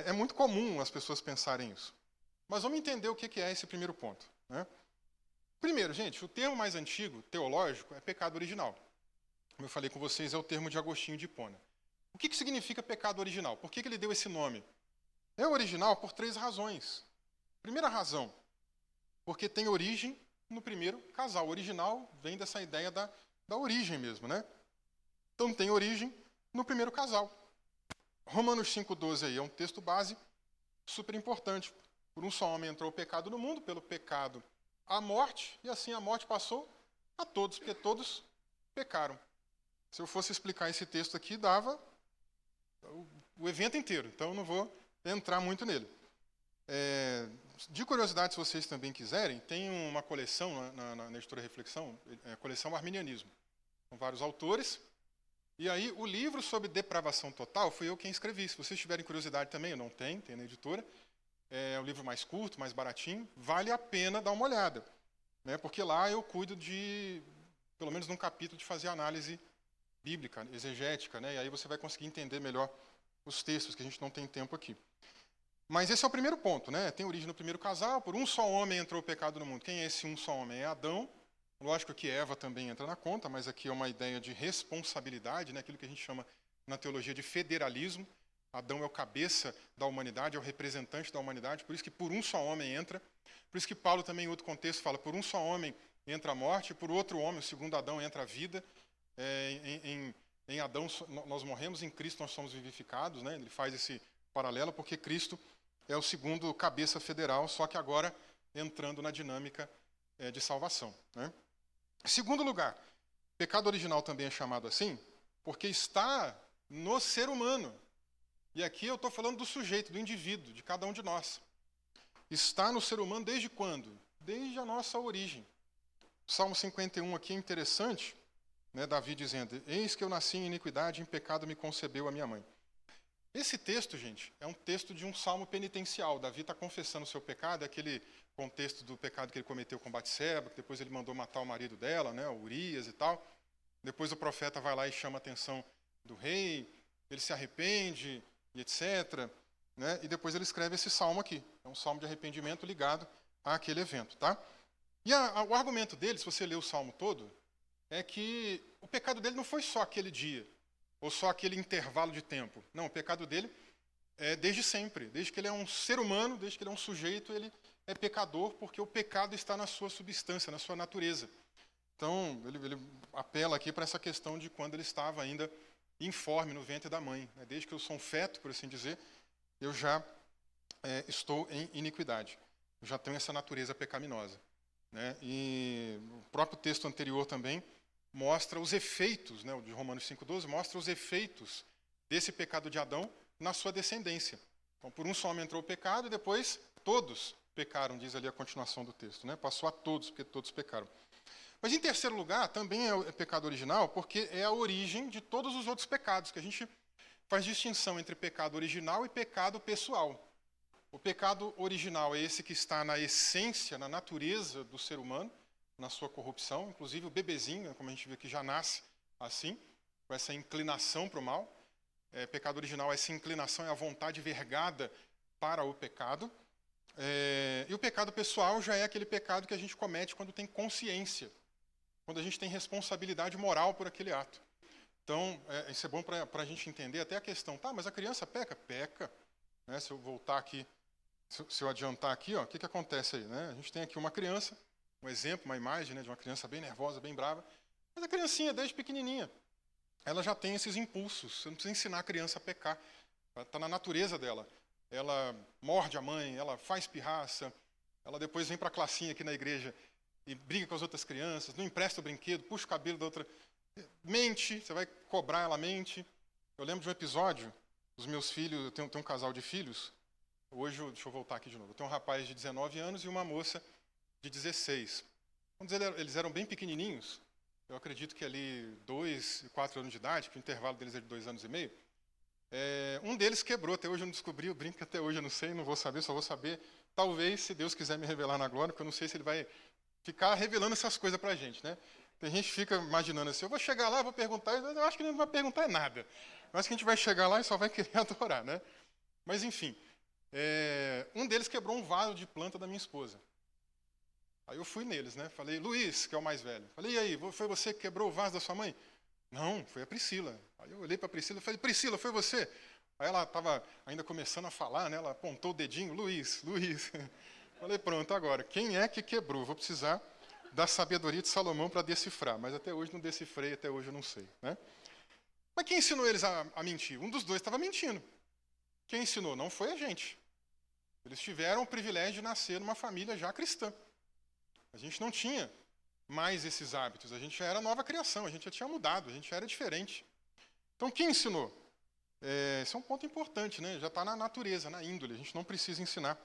É muito comum as pessoas pensarem isso. Mas vamos entender o que é esse primeiro ponto, né? Primeiro, gente, o termo mais antigo, teológico, é pecado original. Como eu falei com vocês, é o termo de Agostinho de Hipona. O que significa pecado original? Por que ele deu esse nome? É original por 3 razões. Primeira razão, porque tem origem no primeiro casal. O original vem dessa ideia da origem mesmo, né? Então tem origem no primeiro casal. Romanos 5,12 aí é um texto base super importante. Por um só homem entrou o pecado no mundo, pelo pecado a morte, e assim a morte passou a todos, porque todos pecaram. Se eu fosse explicar esse texto aqui, dava o evento inteiro, então eu não vou entrar muito nele. De curiosidade, se vocês também quiserem, tem uma coleção na editora Reflexão, a coleção Arminianismo, com vários autores, e aí o livro sobre depravação total fui eu quem escrevi. Se vocês tiverem curiosidade também, eu não tenho, tem na editora, é um livro mais curto, mais baratinho, vale a pena dar uma olhada, né? Porque lá eu cuido de, pelo menos num capítulo, de fazer análise bíblica, exegética, né? E aí você vai conseguir entender melhor os textos, que a gente não tem tempo aqui. Mas esse é o primeiro ponto, né? Tem origem no primeiro casal, por um só homem entrou o pecado no mundo. Quem é esse um só homem? É Adão. Lógico que Eva também entra na conta, mas aqui é uma ideia de responsabilidade, né? Aquilo que a gente chama na teologia de federalismo. Adão é o cabeça da humanidade, é o representante da humanidade, por isso que por um só homem entra. Por isso que Paulo também, em outro contexto, fala, por um só homem entra a morte, por outro homem, o segundo Adão, entra a vida. Em Adão nós morremos, em Cristo nós somos vivificados, né? Ele faz esse paralelo porque Cristo é o segundo cabeça federal, só que agora entrando na dinâmica de salvação, né? Segundo lugar, pecado original também é chamado assim porque está no ser humano. E aqui eu estou falando do sujeito, do indivíduo, de cada um de nós. Está no ser humano desde quando? Desde a nossa origem. O Salmo 51 aqui é interessante, né, Davi dizendo, eis que eu nasci em iniquidade, em pecado me concebeu a minha mãe. Esse texto, gente, é um texto de um salmo penitencial. Davi está confessando o seu pecado, é aquele contexto do pecado que ele cometeu com Batseba, que depois ele mandou matar o marido dela, né, Urias e tal. Depois o profeta vai lá e chama a atenção do rei, ele se arrepende, e etc. Né, e depois ele escreve esse salmo aqui. É um salmo de arrependimento ligado àquele evento. Tá? E o argumento dele, se você ler o salmo todo, é que o pecado dele não foi só aquele dia, ou só aquele intervalo de tempo. Não, o pecado dele é desde sempre. Desde que ele é um ser humano, desde que ele é um sujeito, ele é pecador, porque o pecado está na sua substância, na sua natureza. Então, ele apela aqui para essa questão de quando ele estava ainda informe no ventre da mãe. Desde que eu sou um feto, por assim dizer, eu já estou em iniquidade. Eu já tenho essa natureza pecaminosa. Né? E o próprio texto anterior também mostra os efeitos, né, o de Romanos 5,12, mostra os efeitos desse pecado de Adão na sua descendência. Então, por um só homem entrou o pecado e depois todos pecaram, diz ali a continuação do texto, né? Passou a todos, porque todos pecaram. Mas, em terceiro lugar, também é pecado original, porque é a origem de todos os outros pecados, que a gente faz distinção entre pecado original e pecado pessoal. O pecado original é esse que está na essência, na natureza do ser humano, na sua corrupção. Inclusive, o bebezinho, como a gente vê aqui, já nasce assim, com essa inclinação para o mal. Pecado original, essa inclinação é a vontade vergada para o pecado. E o pecado pessoal já é aquele pecado que a gente comete quando tem consciência, quando a gente tem responsabilidade moral por aquele ato. Então, isso é bom para a gente entender até a questão, tá, mas a criança peca? Peca. Né? Se eu voltar aqui, se eu adiantar aqui, o que acontece aí? Né? A gente tem aqui uma criança, um exemplo, uma imagem, né, de uma criança bem nervosa, bem brava, mas a criancinha, desde pequenininha, ela já tem esses impulsos. Você não precisa ensinar a criança a pecar. Está na natureza dela. Ela morde a mãe, ela faz pirraça, ela depois vem para a classinha aqui na igreja e briga com as outras crianças, não empresta o brinquedo, puxa o cabelo da outra, mente, você vai cobrar, ela mente. Eu lembro de um episódio, os meus filhos, eu tenho um casal de filhos, hoje, deixa eu voltar aqui de novo, eu tenho um rapaz de 19 anos e uma moça de 16. Quando eles eram bem pequenininhos, eu acredito que ali 2 e 4 anos de idade, que o intervalo deles é de 2 anos e meio, um deles quebrou, até hoje eu não descobri, eu brinco que até hoje eu não sei, não vou saber, só vou saber, talvez, se Deus quiser me revelar na glória, porque eu não sei se ele vai ficar revelando essas coisas pra gente, né? Tem gente que fica imaginando assim, eu vou chegar lá, vou perguntar, eu acho que ele não vai perguntar nada. Eu acho que a gente vai chegar lá e só vai querer adorar, né? Mas, enfim, um deles quebrou um vaso de planta da minha esposa. Aí eu fui neles, né? Falei, Luiz, que é o mais velho. Falei, e aí, foi você que quebrou o vaso da sua mãe? Não, foi a Priscila. Aí eu olhei para a Priscila e falei, Priscila, foi você? Aí ela estava ainda começando a falar, né? Ela apontou o dedinho, Luiz. Falei, pronto, agora, quem é que quebrou? Vou precisar da sabedoria de Salomão para decifrar, mas até hoje não decifrei, até hoje eu não sei, né? Mas quem ensinou eles a mentir? Um dos dois estava mentindo. Quem ensinou? Não foi a gente. Eles tiveram o privilégio de nascer numa família já cristã. A gente não tinha mais esses hábitos, a gente já era nova criação, a gente já tinha mudado, a gente já era diferente. Então, quem ensinou? Esse é um ponto importante, né? Já está na natureza, na índole, a gente não precisa ensinar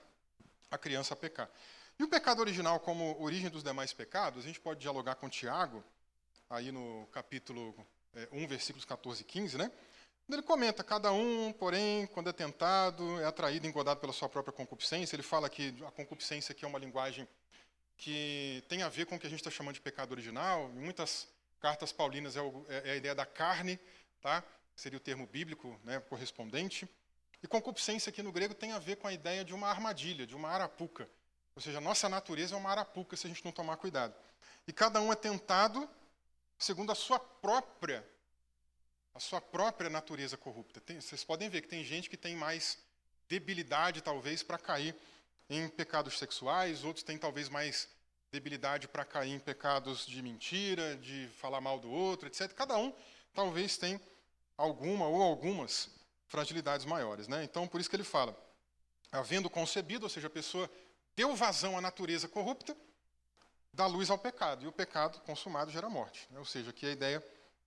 a criança a pecar. E o pecado original como origem dos demais pecados, a gente pode dialogar com Tiago, aí no capítulo 1, versículos 14 e 15, né? Ele comenta, cada um, porém, quando é tentado, é atraído e engodado pela sua própria concupiscência. Ele fala que a concupiscência aqui é uma linguagem que tem a ver com o que a gente está chamando de pecado original. Em muitas cartas paulinas é a ideia da carne, tá? Seria o termo bíblico, né, correspondente. E concupiscência aqui no grego tem a ver com a ideia de uma armadilha, de uma arapuca. Ou seja, a nossa natureza é uma arapuca se a gente não tomar cuidado. E cada um é tentado segundo a sua própria natureza corrupta. Vocês podem ver que tem gente que tem mais debilidade, talvez, para cair em pecados sexuais, outros têm talvez mais debilidade para cair em pecados de mentira, de falar mal do outro, etc. Cada um talvez tem alguma ou algumas fragilidades maiores, né? Então, por isso que ele fala, havendo concebido, ou seja, a pessoa deu vazão à natureza corrupta, dá luz ao pecado, e o pecado consumado gera morte, né? Ou seja, aqui é a ideia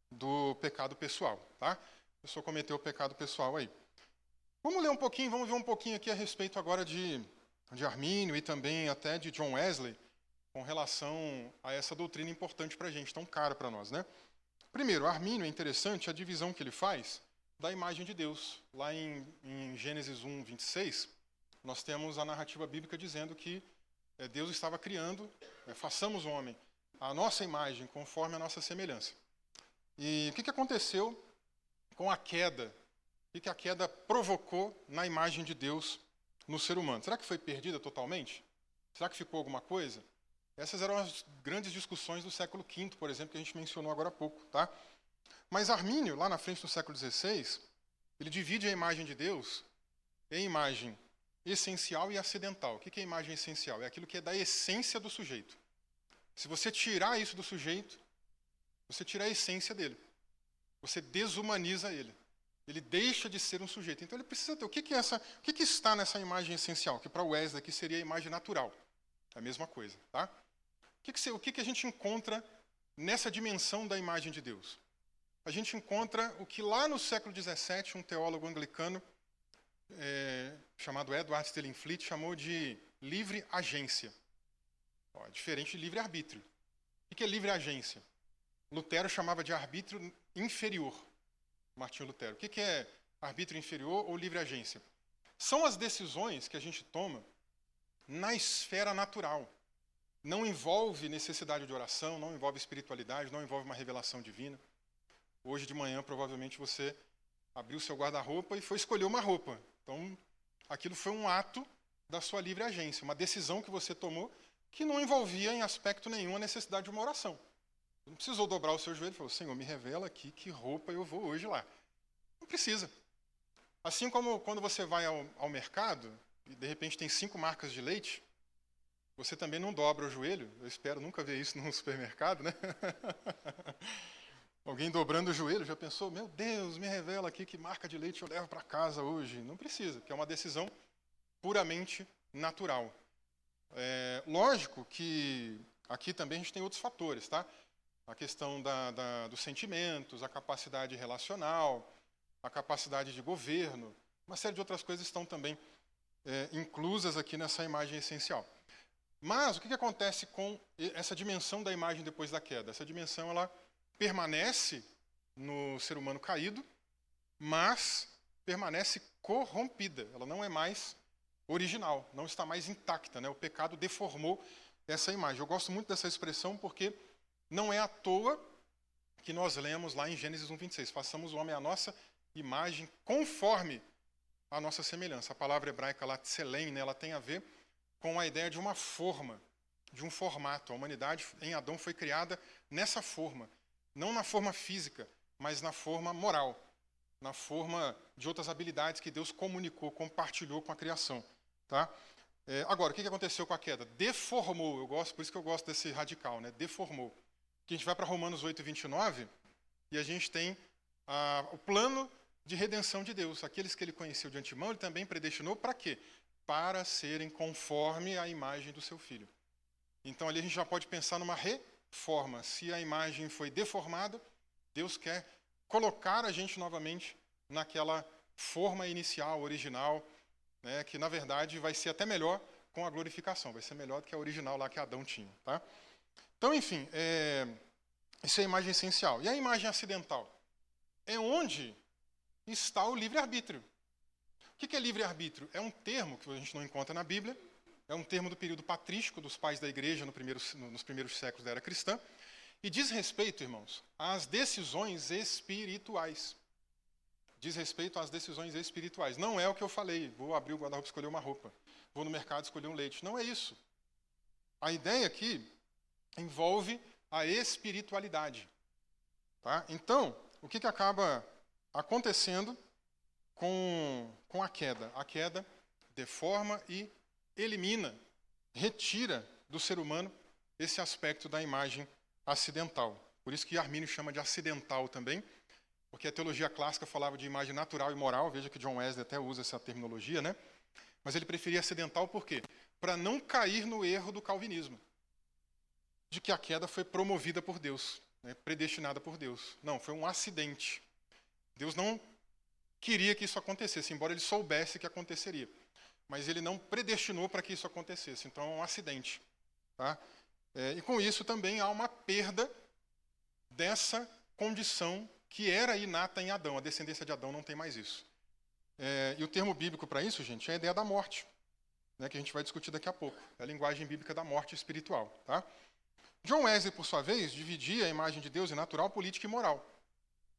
do pecado pessoal, tá? A pessoa cometeu o pecado pessoal aí. Vamos ver um pouquinho aqui a respeito agora de Armínio e também até de John Wesley, com relação a essa doutrina importante para a gente, tão cara para nós, né? Primeiro, Armínio é interessante a divisão que ele faz da imagem de Deus. Lá em Gênesis 1, 26, nós temos a narrativa bíblica dizendo que Deus estava criando, façamos o homem à nossa imagem, conforme a nossa semelhança. E o que aconteceu com a queda? O que a queda provocou na imagem de Deus no ser humano? Será que foi perdida totalmente? Será que ficou alguma coisa? Essas eram as grandes discussões do século V, por exemplo, que a gente mencionou agora há pouco, tá? Mas Armínio, lá na frente, no século XVI, ele divide a imagem de Deus em imagem essencial e acidental. O que é imagem essencial? É aquilo que é da essência do sujeito. Se você tirar isso do sujeito, você tira a essência dele. Você desumaniza ele. Ele deixa de ser um sujeito. Então ele precisa ter. O que está nessa imagem essencial? Que para Wesley aqui seria a imagem natural. É a mesma coisa, tá? O que a gente encontra nessa dimensão da imagem de Deus? a gente encontra o que lá no século XVII um teólogo anglicano chamado Edward Stillingfleet chamou de livre agência. Ó, diferente de livre arbítrio. O que é livre agência? Lutero chamava de arbítrio inferior. Martinho Lutero. O que é arbítrio inferior ou livre agência? São as decisões que a gente toma na esfera natural. Não envolve necessidade de oração, não envolve espiritualidade, não envolve uma revelação divina. Hoje de manhã, provavelmente, você abriu seu guarda-roupa e foi escolher uma roupa. Então, aquilo foi um ato da sua livre agência, uma decisão que você tomou que não envolvia em aspecto nenhum a necessidade de uma oração. Você não precisou dobrar o seu joelho e falar, Senhor, me revela aqui que roupa eu vou hoje lá. Não precisa. Assim como quando você vai ao mercado e de repente tem 5 marcas de leite, você também não dobra o joelho. Eu espero nunca ver isso num supermercado, né? Alguém dobrando o joelho, já pensou, meu Deus, me revela aqui que marca de leite eu levo para casa hoje. Não precisa, porque é uma decisão puramente natural. Lógico que aqui também a gente tem outros fatores, tá? A questão dos sentimentos, a capacidade relacional, a capacidade de governo, uma série de outras coisas estão também inclusas aqui nessa imagem essencial. Mas o que acontece com essa dimensão da imagem depois da queda? Essa dimensão ela permanece no ser humano caído, mas permanece corrompida. Ela não é mais original, não está mais intacta, né? O pecado deformou essa imagem. Eu gosto muito dessa expressão porque não é à toa que nós lemos lá em Gênesis 1:26. Façamos o homem à nossa imagem conforme a nossa semelhança. A palavra hebraica lá, tselem, né? Ela tem a ver com a ideia de uma forma, de um formato. A humanidade em Adão foi criada nessa forma. Não na forma física, mas na forma moral. Na forma de outras habilidades que Deus comunicou, compartilhou com a criação. Tá? Agora, o que aconteceu com a queda? Deformou. Por isso que eu gosto desse radical, né? Deformou. Porque a gente vai para Romanos 8:29 e a gente tem o plano de redenção de Deus. Aqueles que ele conheceu de antemão, ele também predestinou para quê? Para serem conforme a imagem do seu Filho. Então, ali a gente já pode pensar numa reforma. Se a imagem foi deformada, Deus quer colocar a gente novamente naquela forma inicial, original, né, que, na verdade, vai ser até melhor com a glorificação. Vai ser melhor do que a original lá que Adão tinha. Tá? Então, enfim, essa é a imagem essencial. E a imagem acidental? É onde está o livre-arbítrio. O que é livre-arbítrio? É um termo que a gente não encontra na Bíblia, é um termo do período patrístico dos pais da igreja nos primeiros séculos da era cristã, e diz respeito, irmãos, às decisões espirituais. Diz respeito às decisões espirituais. Não é o que eu falei, vou abrir o guarda-roupa e escolher uma roupa, vou no mercado escolher um leite. Não é isso. A ideia aqui envolve a espiritualidade. Tá? Então, o que acaba acontecendo com a queda? A queda deforma e elimina, retira do ser humano esse aspecto da imagem acidental. Por isso que Armínio chama de acidental também, porque a teologia clássica falava de imagem natural e moral, veja que John Wesley até usa essa terminologia, né? Mas ele preferia acidental por quê? Para não cair no erro do calvinismo, de que a queda foi promovida por Deus, né? Predestinada por Deus. Não, foi um acidente. Deus não queria que isso acontecesse, embora ele soubesse que aconteceria. Mas ele não predestinou para que isso acontecesse. Então, é um acidente. Tá? E com isso também há uma perda dessa condição que era inata em Adão. A descendência de Adão não tem mais isso. E o termo bíblico para isso, gente, é a ideia da morte, né, que a gente vai discutir daqui a pouco. É a linguagem bíblica da morte espiritual. Tá? John Wesley, por sua vez, dividia a imagem de Deus em natural, política e moral.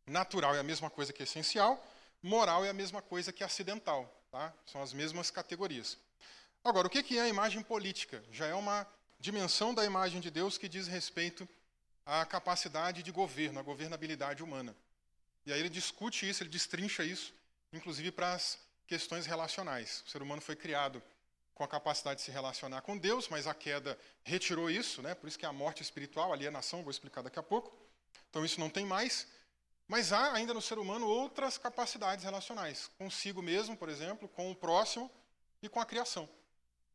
Natural é a mesma coisa que essencial, moral é a mesma coisa que acidental. Tá? São as mesmas categorias. Agora, o que é a imagem política? Já é uma dimensão da imagem de Deus que diz respeito à capacidade de governo, à governabilidade humana. E aí ele discute isso, ele destrincha isso, inclusive para as questões relacionais. O ser humano foi criado com a capacidade de se relacionar com Deus, mas a queda retirou isso, né? Por isso que é a morte espiritual, a alienação, vou explicar daqui a pouco. Então isso não tem mais. Mas há ainda no ser humano outras capacidades relacionais, consigo mesmo, por exemplo, com o próximo e com a criação.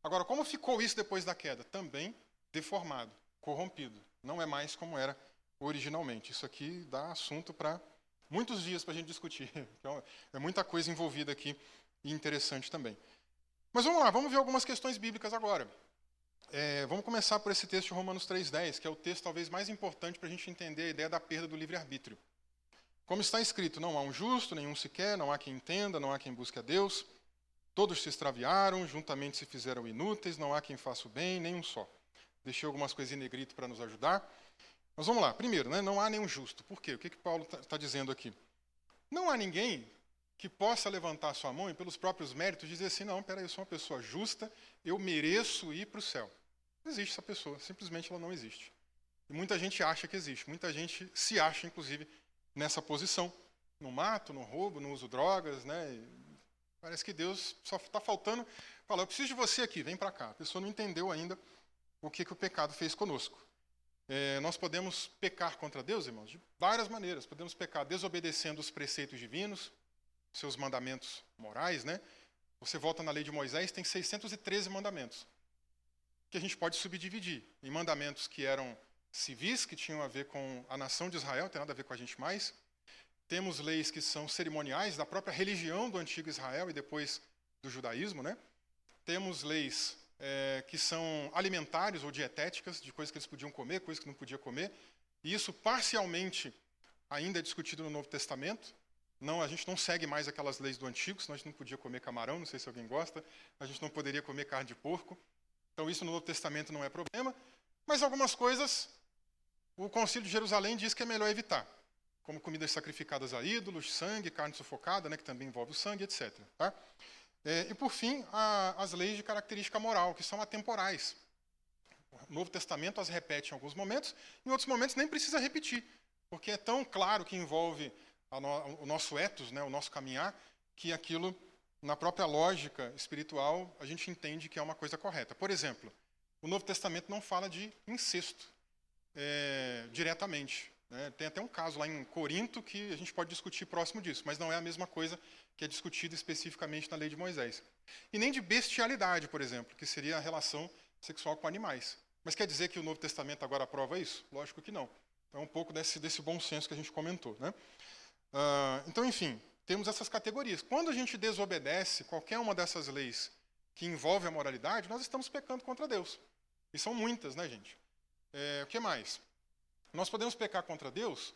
Agora, como ficou isso depois da queda? Também deformado, corrompido. Não é mais como era originalmente. Isso aqui dá assunto para muitos dias para a gente discutir. Então, é muita coisa envolvida aqui e interessante também. Mas vamos lá, vamos ver algumas questões bíblicas agora. Vamos começar por esse texto de Romanos 3,10, que é o texto talvez mais importante para a gente entender a ideia da perda do livre-arbítrio. Como está escrito, não há um justo, nenhum sequer, não há quem entenda, não há quem busque a Deus. Todos se extraviaram, juntamente se fizeram inúteis, não há quem faça o bem, nem um só. Deixei algumas coisas em negrito para nos ajudar. Mas vamos lá. Primeiro, né, não há nenhum justo. Por quê? O que Paulo está dizendo aqui? Não há ninguém que possa levantar sua mão e, pelos próprios méritos, dizer assim, não, peraí, eu sou uma pessoa justa, eu mereço ir para o céu. Não existe essa pessoa, simplesmente ela não existe. E muita gente acha que existe, muita gente se acha, inclusive, nessa posição. No mato, no roubo, no uso de drogas, né? E parece que Deus só está faltando falar, eu preciso de você aqui, vem para cá. A pessoa não entendeu ainda o que o pecado fez conosco. Nós podemos pecar contra Deus, irmãos, de várias maneiras. Podemos pecar desobedecendo os preceitos divinos, seus mandamentos morais, né? Você volta na lei de Moisés, tem 613 mandamentos, que a gente pode subdividir em mandamentos que eram civis, que tinham a ver com a nação de Israel, não tem nada a ver com a gente mais. Temos leis que são cerimoniais, da própria religião do antigo Israel e depois do judaísmo, né? Temos leis que são alimentares ou dietéticas, de coisas que eles podiam comer, coisas que não podiam comer. E isso parcialmente ainda é discutido no Novo Testamento. Não, a gente não segue mais aquelas leis do Antigo, senão a gente não podia comer camarão, não sei se alguém gosta, a gente não poderia comer carne de porco. Então isso no Novo Testamento não é problema. Mas algumas coisas, o Concílio de Jerusalém diz que é melhor evitar, como comidas sacrificadas a ídolos, sangue, carne sufocada, né, que também envolve o sangue, etc. Tá? E por fim, as leis de característica moral, que são atemporais. O Novo Testamento as repete em alguns momentos, em outros momentos nem precisa repetir, porque é tão claro que envolve o nosso ethos, né, o nosso caminhar, que aquilo, na própria lógica espiritual, a gente entende que é uma coisa correta. Por exemplo, o Novo Testamento não fala de incesto diretamente. Né? Tem até um caso lá em Corinto que a gente pode discutir próximo disso, mas não é a mesma coisa que é discutido especificamente na lei de Moisés. E nem de bestialidade, por exemplo, que seria a relação sexual com animais. Mas quer dizer que o Novo Testamento agora aprova isso? Lógico que não. É um pouco desse bom senso que a gente comentou. Né? Então, enfim, temos essas categorias. Quando a gente desobedece qualquer uma dessas leis que envolve a moralidade, nós estamos pecando contra Deus. E são muitas, né, gente? O que mais? Nós podemos pecar contra Deus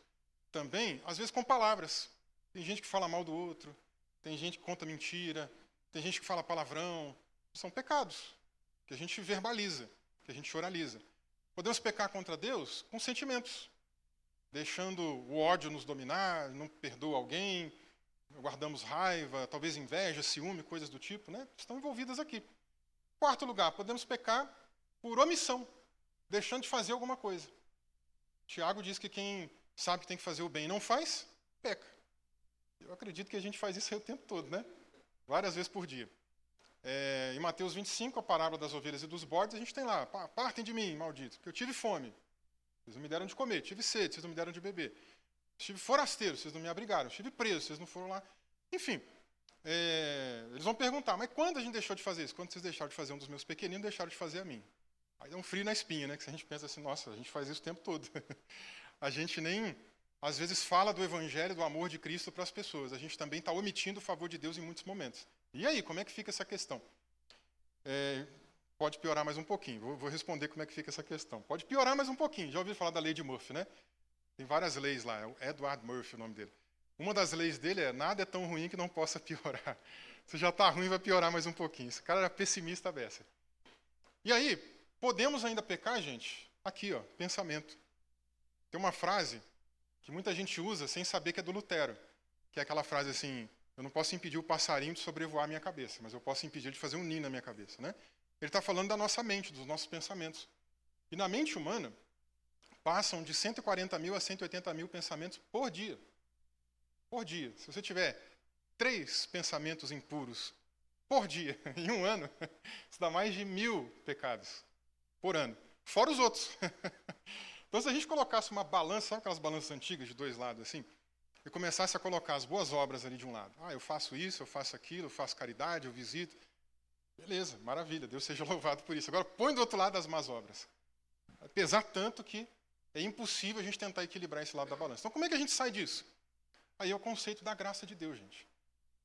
também, às vezes, com palavras. Tem gente que fala mal do outro, tem gente que conta mentira, tem gente que fala palavrão. São pecados que a gente verbaliza, que a gente oraliza. Podemos pecar contra Deus com sentimentos, deixando o ódio nos dominar, não perdoa alguém, guardamos raiva, talvez inveja, ciúme, coisas do tipo, né? Estão envolvidas aqui. Quarto lugar, podemos pecar por omissão, deixando de fazer alguma coisa. Tiago diz que quem sabe que tem que fazer o bem e não faz, peca. Eu acredito que a gente faz isso aí o tempo todo, né? Várias vezes por dia. Em Mateus 25, a parábola das ovelhas e dos bodes, a gente tem lá, partem de mim, malditos, porque eu tive fome, vocês não me deram de comer, tive sede, vocês não me deram de beber. Estive forasteiro, vocês não me abrigaram, estive preso, vocês não foram lá. Enfim, eles vão perguntar, mas quando a gente deixou de fazer isso? Quando vocês deixaram de fazer um dos meus pequeninos, deixaram de fazer a mim. Aí dá um frio na espinha, né? Que a gente pensa assim, nossa, a gente faz isso o tempo todo. A gente nem, às vezes, fala do evangelho, do amor de Cristo para as pessoas. A gente também está omitindo o favor de Deus em muitos momentos. E aí, como é que fica essa questão? Pode piorar mais um pouquinho. Vou responder como é que fica essa questão. Pode piorar mais um pouquinho. Já ouviu falar da lei de Murphy, né? Tem várias leis lá. É o Edward Murphy o nome dele. Uma das leis dele é nada é tão ruim que não possa piorar. Se já está ruim, vai piorar mais um pouquinho. Esse cara era pessimista beça. E aí, podemos ainda pecar, gente? Aqui, ó, pensamento. Tem uma frase que muita gente usa sem saber que é do Lutero, que é aquela frase assim, eu não posso impedir o passarinho de sobrevoar a minha cabeça, mas eu posso impedir ele de fazer um ninho na minha cabeça, né? Ele está falando da nossa mente, dos nossos pensamentos. E na mente humana, passam de 140 mil a 180 mil pensamentos por dia. Por dia. Se você tiver 3 pensamentos impuros por dia, em um ano, isso dá mais de 1000 pecados por ano. Fora os outros. Então, se a gente colocasse uma balança, sabe aquelas balanças antigas de 2 lados assim? E começasse a colocar as boas obras ali de um lado. Eu faço isso, eu faço aquilo, eu faço caridade, eu visito. Beleza, maravilha, Deus seja louvado por isso. Agora, põe do outro lado as más obras. Vai pesar tanto que é impossível a gente tentar equilibrar esse lado da balança. Então, como é que a gente sai disso? Aí é o conceito da graça de Deus, gente.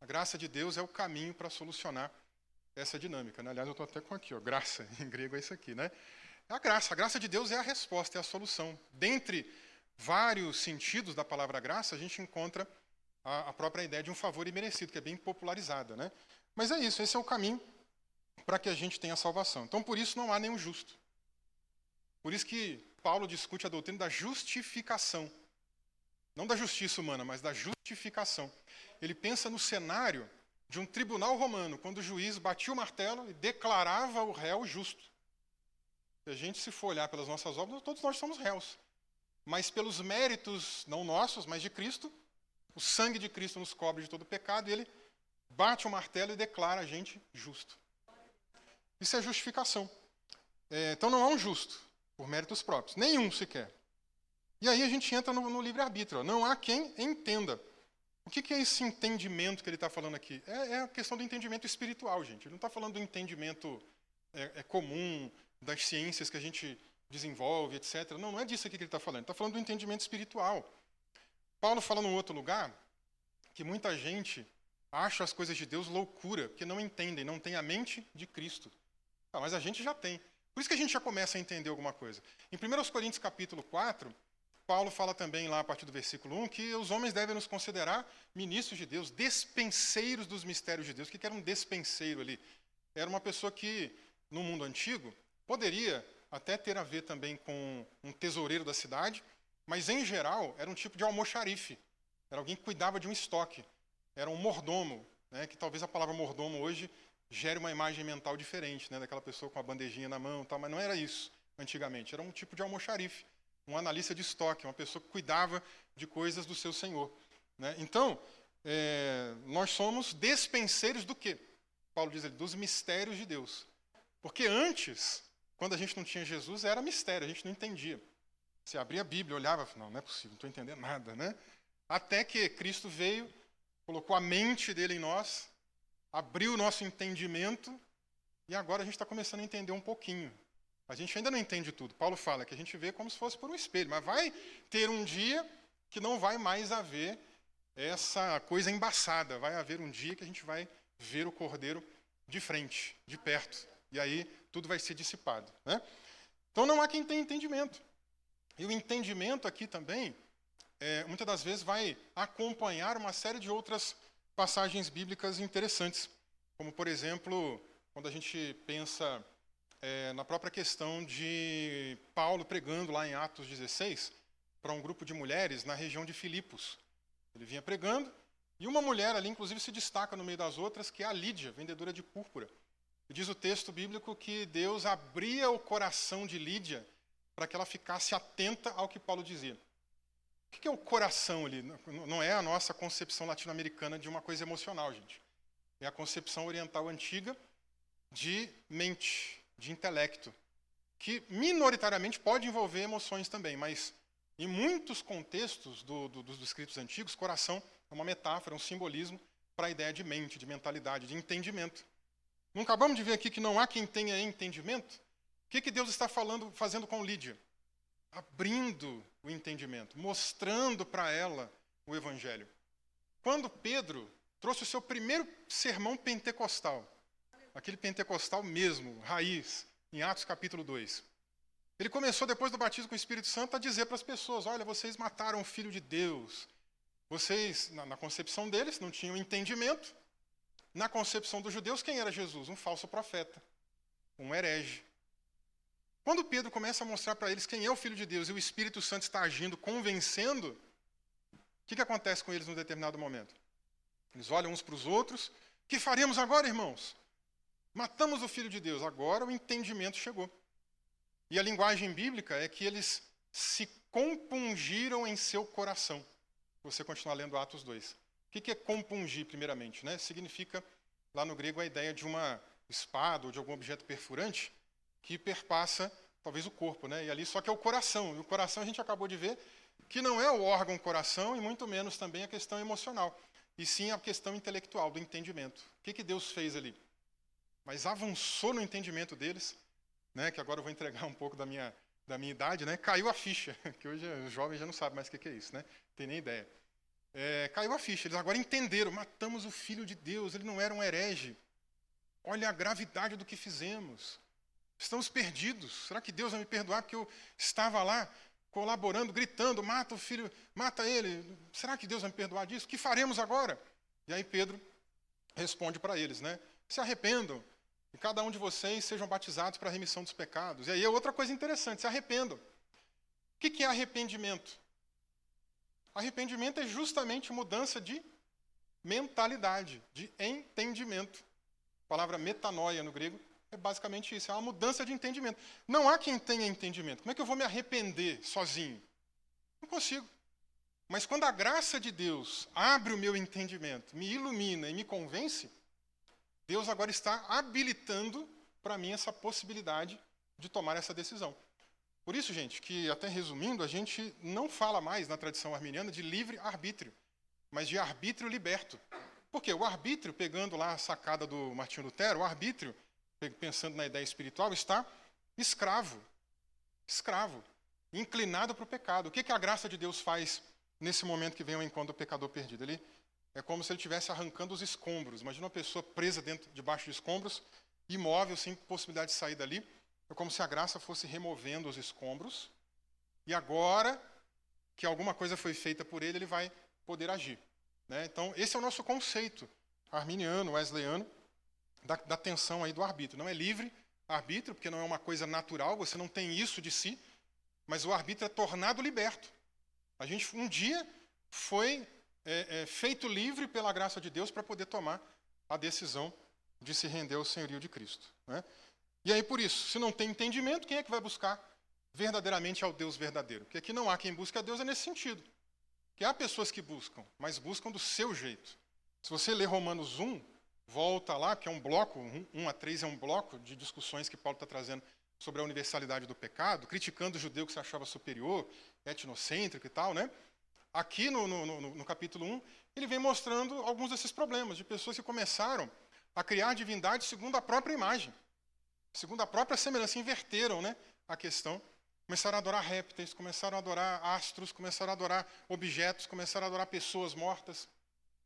A graça de Deus é o caminho para solucionar essa dinâmica, né? Aliás, eu estou até com aqui, ó, graça, em grego é isso aqui, né? É a graça de Deus é a resposta, é a solução. Dentre vários sentidos da palavra graça, a gente encontra a própria ideia de um favor imerecido, que é bem popularizada, né? Mas é isso, esse é o caminho para que a gente tenha salvação. Então, por isso, não há nenhum justo. Por isso que Paulo discute a doutrina da justificação. Não da justiça humana, mas da justificação. Ele pensa no cenário de um tribunal romano, quando o juiz batia o martelo e declarava o réu justo. Se a gente se for olhar pelas nossas obras, todos nós somos réus. Mas pelos méritos, não nossos, mas de Cristo, o sangue de Cristo nos cobre de todo pecado, e ele bate o martelo e declara a gente justo. Isso é justificação. Então não há um justo, por méritos próprios. Nenhum sequer. E aí a gente entra no livre-arbítrio. Não há quem entenda. O que é esse entendimento que ele está falando aqui? É a questão do entendimento espiritual, gente. Ele não está falando do entendimento comum, das ciências que a gente desenvolve, etc. Não é disso aqui que ele está falando. Ele está falando do entendimento espiritual. Paulo fala num outro lugar que muita gente acha as coisas de Deus loucura, porque não entendem, não tem a mente de Cristo. Mas a gente já tem. Por isso que a gente já começa a entender alguma coisa. Em 1 Coríntios capítulo 4, Paulo fala também lá a partir do versículo 1 que os homens devem nos considerar ministros de Deus, despenseiros dos mistérios de Deus. O que era um despenseiro ali? Era uma pessoa que, no mundo antigo, poderia até ter a ver também com um tesoureiro da cidade, mas, em geral, era um tipo de almoxarife. Era alguém que cuidava de um estoque. Era um mordomo, né, que talvez a palavra mordomo hoje gere uma imagem mental diferente, né, daquela pessoa com a bandejinha na mão, tal, mas não era isso antigamente. Era um tipo de almoxarife, um analista de estoque, uma pessoa que cuidava de coisas do seu senhor. Né? Então, nós somos despenseiros do quê? Paulo diz ali, dos mistérios de Deus. Porque antes, quando a gente não tinha Jesus, era mistério, a gente não entendia. Você abria a Bíblia, olhava e falava, não é possível, não estou entendendo nada, né? Até que Cristo veio, colocou a mente dele em nós, abriu o nosso entendimento, e agora a gente está começando a entender um pouquinho. A gente ainda não entende tudo. Paulo fala que a gente vê como se fosse por um espelho, mas vai ter um dia que não vai mais haver essa coisa embaçada. Vai haver um dia que a gente vai ver o Cordeiro de frente, de perto. E aí tudo vai ser dissipado. Né? Então não há quem tenha entendimento. E o entendimento aqui também, muitas das vezes, vai acompanhar uma série de outras passagens bíblicas interessantes. Como, por exemplo, quando a gente pensa na própria questão de Paulo pregando lá em Atos 16 para um grupo de mulheres na região de Filipos. Ele vinha pregando e uma mulher ali, inclusive, se destaca no meio das outras, que é a Lídia, vendedora de púrpura. E diz o texto bíblico que Deus abria o coração de Lídia para que ela ficasse atenta ao que Paulo dizia. O que é o coração ali? Não é a nossa concepção latino-americana de uma coisa emocional, gente. É a concepção oriental antiga de mente, de intelecto, que minoritariamente pode envolver emoções também, mas em muitos contextos dos escritos antigos, coração é uma metáfora, um simbolismo para a ideia de mente, de mentalidade, de entendimento. Não acabamos de ver aqui que não há quem tenha entendimento? O que Deus está fazendo com Lídia? Abrindo o entendimento, mostrando para ela o Evangelho. Quando Pedro trouxe o seu primeiro sermão pentecostal, aquele pentecostal mesmo, raiz, em Atos capítulo 2, ele começou, depois do batismo com o Espírito Santo, a dizer para as pessoas, olha, vocês mataram o Filho de Deus. Vocês, na concepção deles, não tinham entendimento. Na concepção dos judeus, quem era Jesus? Um falso profeta, um herege. Quando Pedro começa a mostrar para eles quem é o Filho de Deus e o Espírito Santo está agindo, convencendo, o que acontece com eles num determinado momento? Eles olham uns para os outros. O que faremos agora, irmãos? Matamos o Filho de Deus. Agora o entendimento chegou. E a linguagem bíblica é que eles se compungiram em seu coração. Você continuar lendo Atos 2. O que é compungir, primeiramente? Né? Significa, lá no grego, a ideia de uma espada ou de algum objeto perfurante que perpassa, talvez, o corpo. Né? E ali só que é o coração. E o coração a gente acabou de ver que não é o órgão coração e muito menos também a questão emocional. E sim a questão intelectual, do entendimento. O que Deus fez ali? Mas avançou no entendimento deles, né? Que agora eu vou entregar um pouco da minha idade, né? Caiu a ficha, que hoje os jovens já não sabem mais o que é isso, né? Não tem nem ideia. caiu a ficha. Eles agora entenderam, matamos o Filho de Deus, ele não era um herege. Olha a gravidade do que fizemos. Estamos perdidos. Será que Deus vai me perdoar porque eu estava lá colaborando, gritando, mata o filho, mata ele. Será que Deus vai me perdoar disso? O que faremos agora? E aí Pedro responde para eles, né? Se arrependam e cada um de vocês sejam batizados para a remissão dos pecados. E aí é outra coisa interessante, se arrependam. O que é arrependimento? Arrependimento é justamente mudança de mentalidade, de entendimento. A palavra metanoia no grego é basicamente isso, é uma mudança de entendimento. Não há quem tenha entendimento. Como é que eu vou me arrepender sozinho? Não consigo. Mas quando a graça de Deus abre o meu entendimento, me ilumina e me convence, Deus agora está habilitando para mim essa possibilidade de tomar essa decisão. Por isso, gente, que até resumindo, a gente não fala mais na tradição arminiana de livre-arbítrio, mas de arbítrio liberto. Por quê? O arbítrio, pegando lá a sacada do Martinho Lutero, o arbítrio, pensando na ideia espiritual, está escravo, inclinado para o pecado. O que a graça de Deus faz nesse momento que vem ao encontro do pecador perdido? Ele é como se ele estivesse arrancando os escombros. Imagina uma pessoa presa debaixo de escombros, imóvel, sem possibilidade de sair dali. É como se a graça fosse removendo os escombros. E agora que alguma coisa foi feita por ele, ele vai poder agir. Né? Então, esse é o nosso conceito arminiano, wesleyano, da tensão aí do arbítrio. Não é livre arbítrio, porque não é uma coisa natural, você não tem isso de si, mas o arbítrio é tornado liberto. A gente um dia foi feito livre pela graça de Deus para poder tomar a decisão de se render ao senhorio de Cristo. Né? E aí, por isso, se não tem entendimento, quem é que vai buscar verdadeiramente ao Deus verdadeiro? Porque aqui não há quem busque a Deus, é nesse sentido. Que há pessoas que buscam, mas buscam do seu jeito. Se você ler Romanos 1, volta lá, que é um bloco, 1 a 3 é um bloco de discussões que Paulo está trazendo sobre a universalidade do pecado, criticando o judeu que se achava superior, etnocêntrico e tal, né? Aqui no capítulo 1, ele vem mostrando alguns desses problemas, de pessoas que começaram a criar divindade segundo a própria imagem, segundo a própria semelhança, inverteram, né, a questão. Começaram a adorar répteis, começaram a adorar astros, começaram a adorar objetos, começaram a adorar pessoas mortas.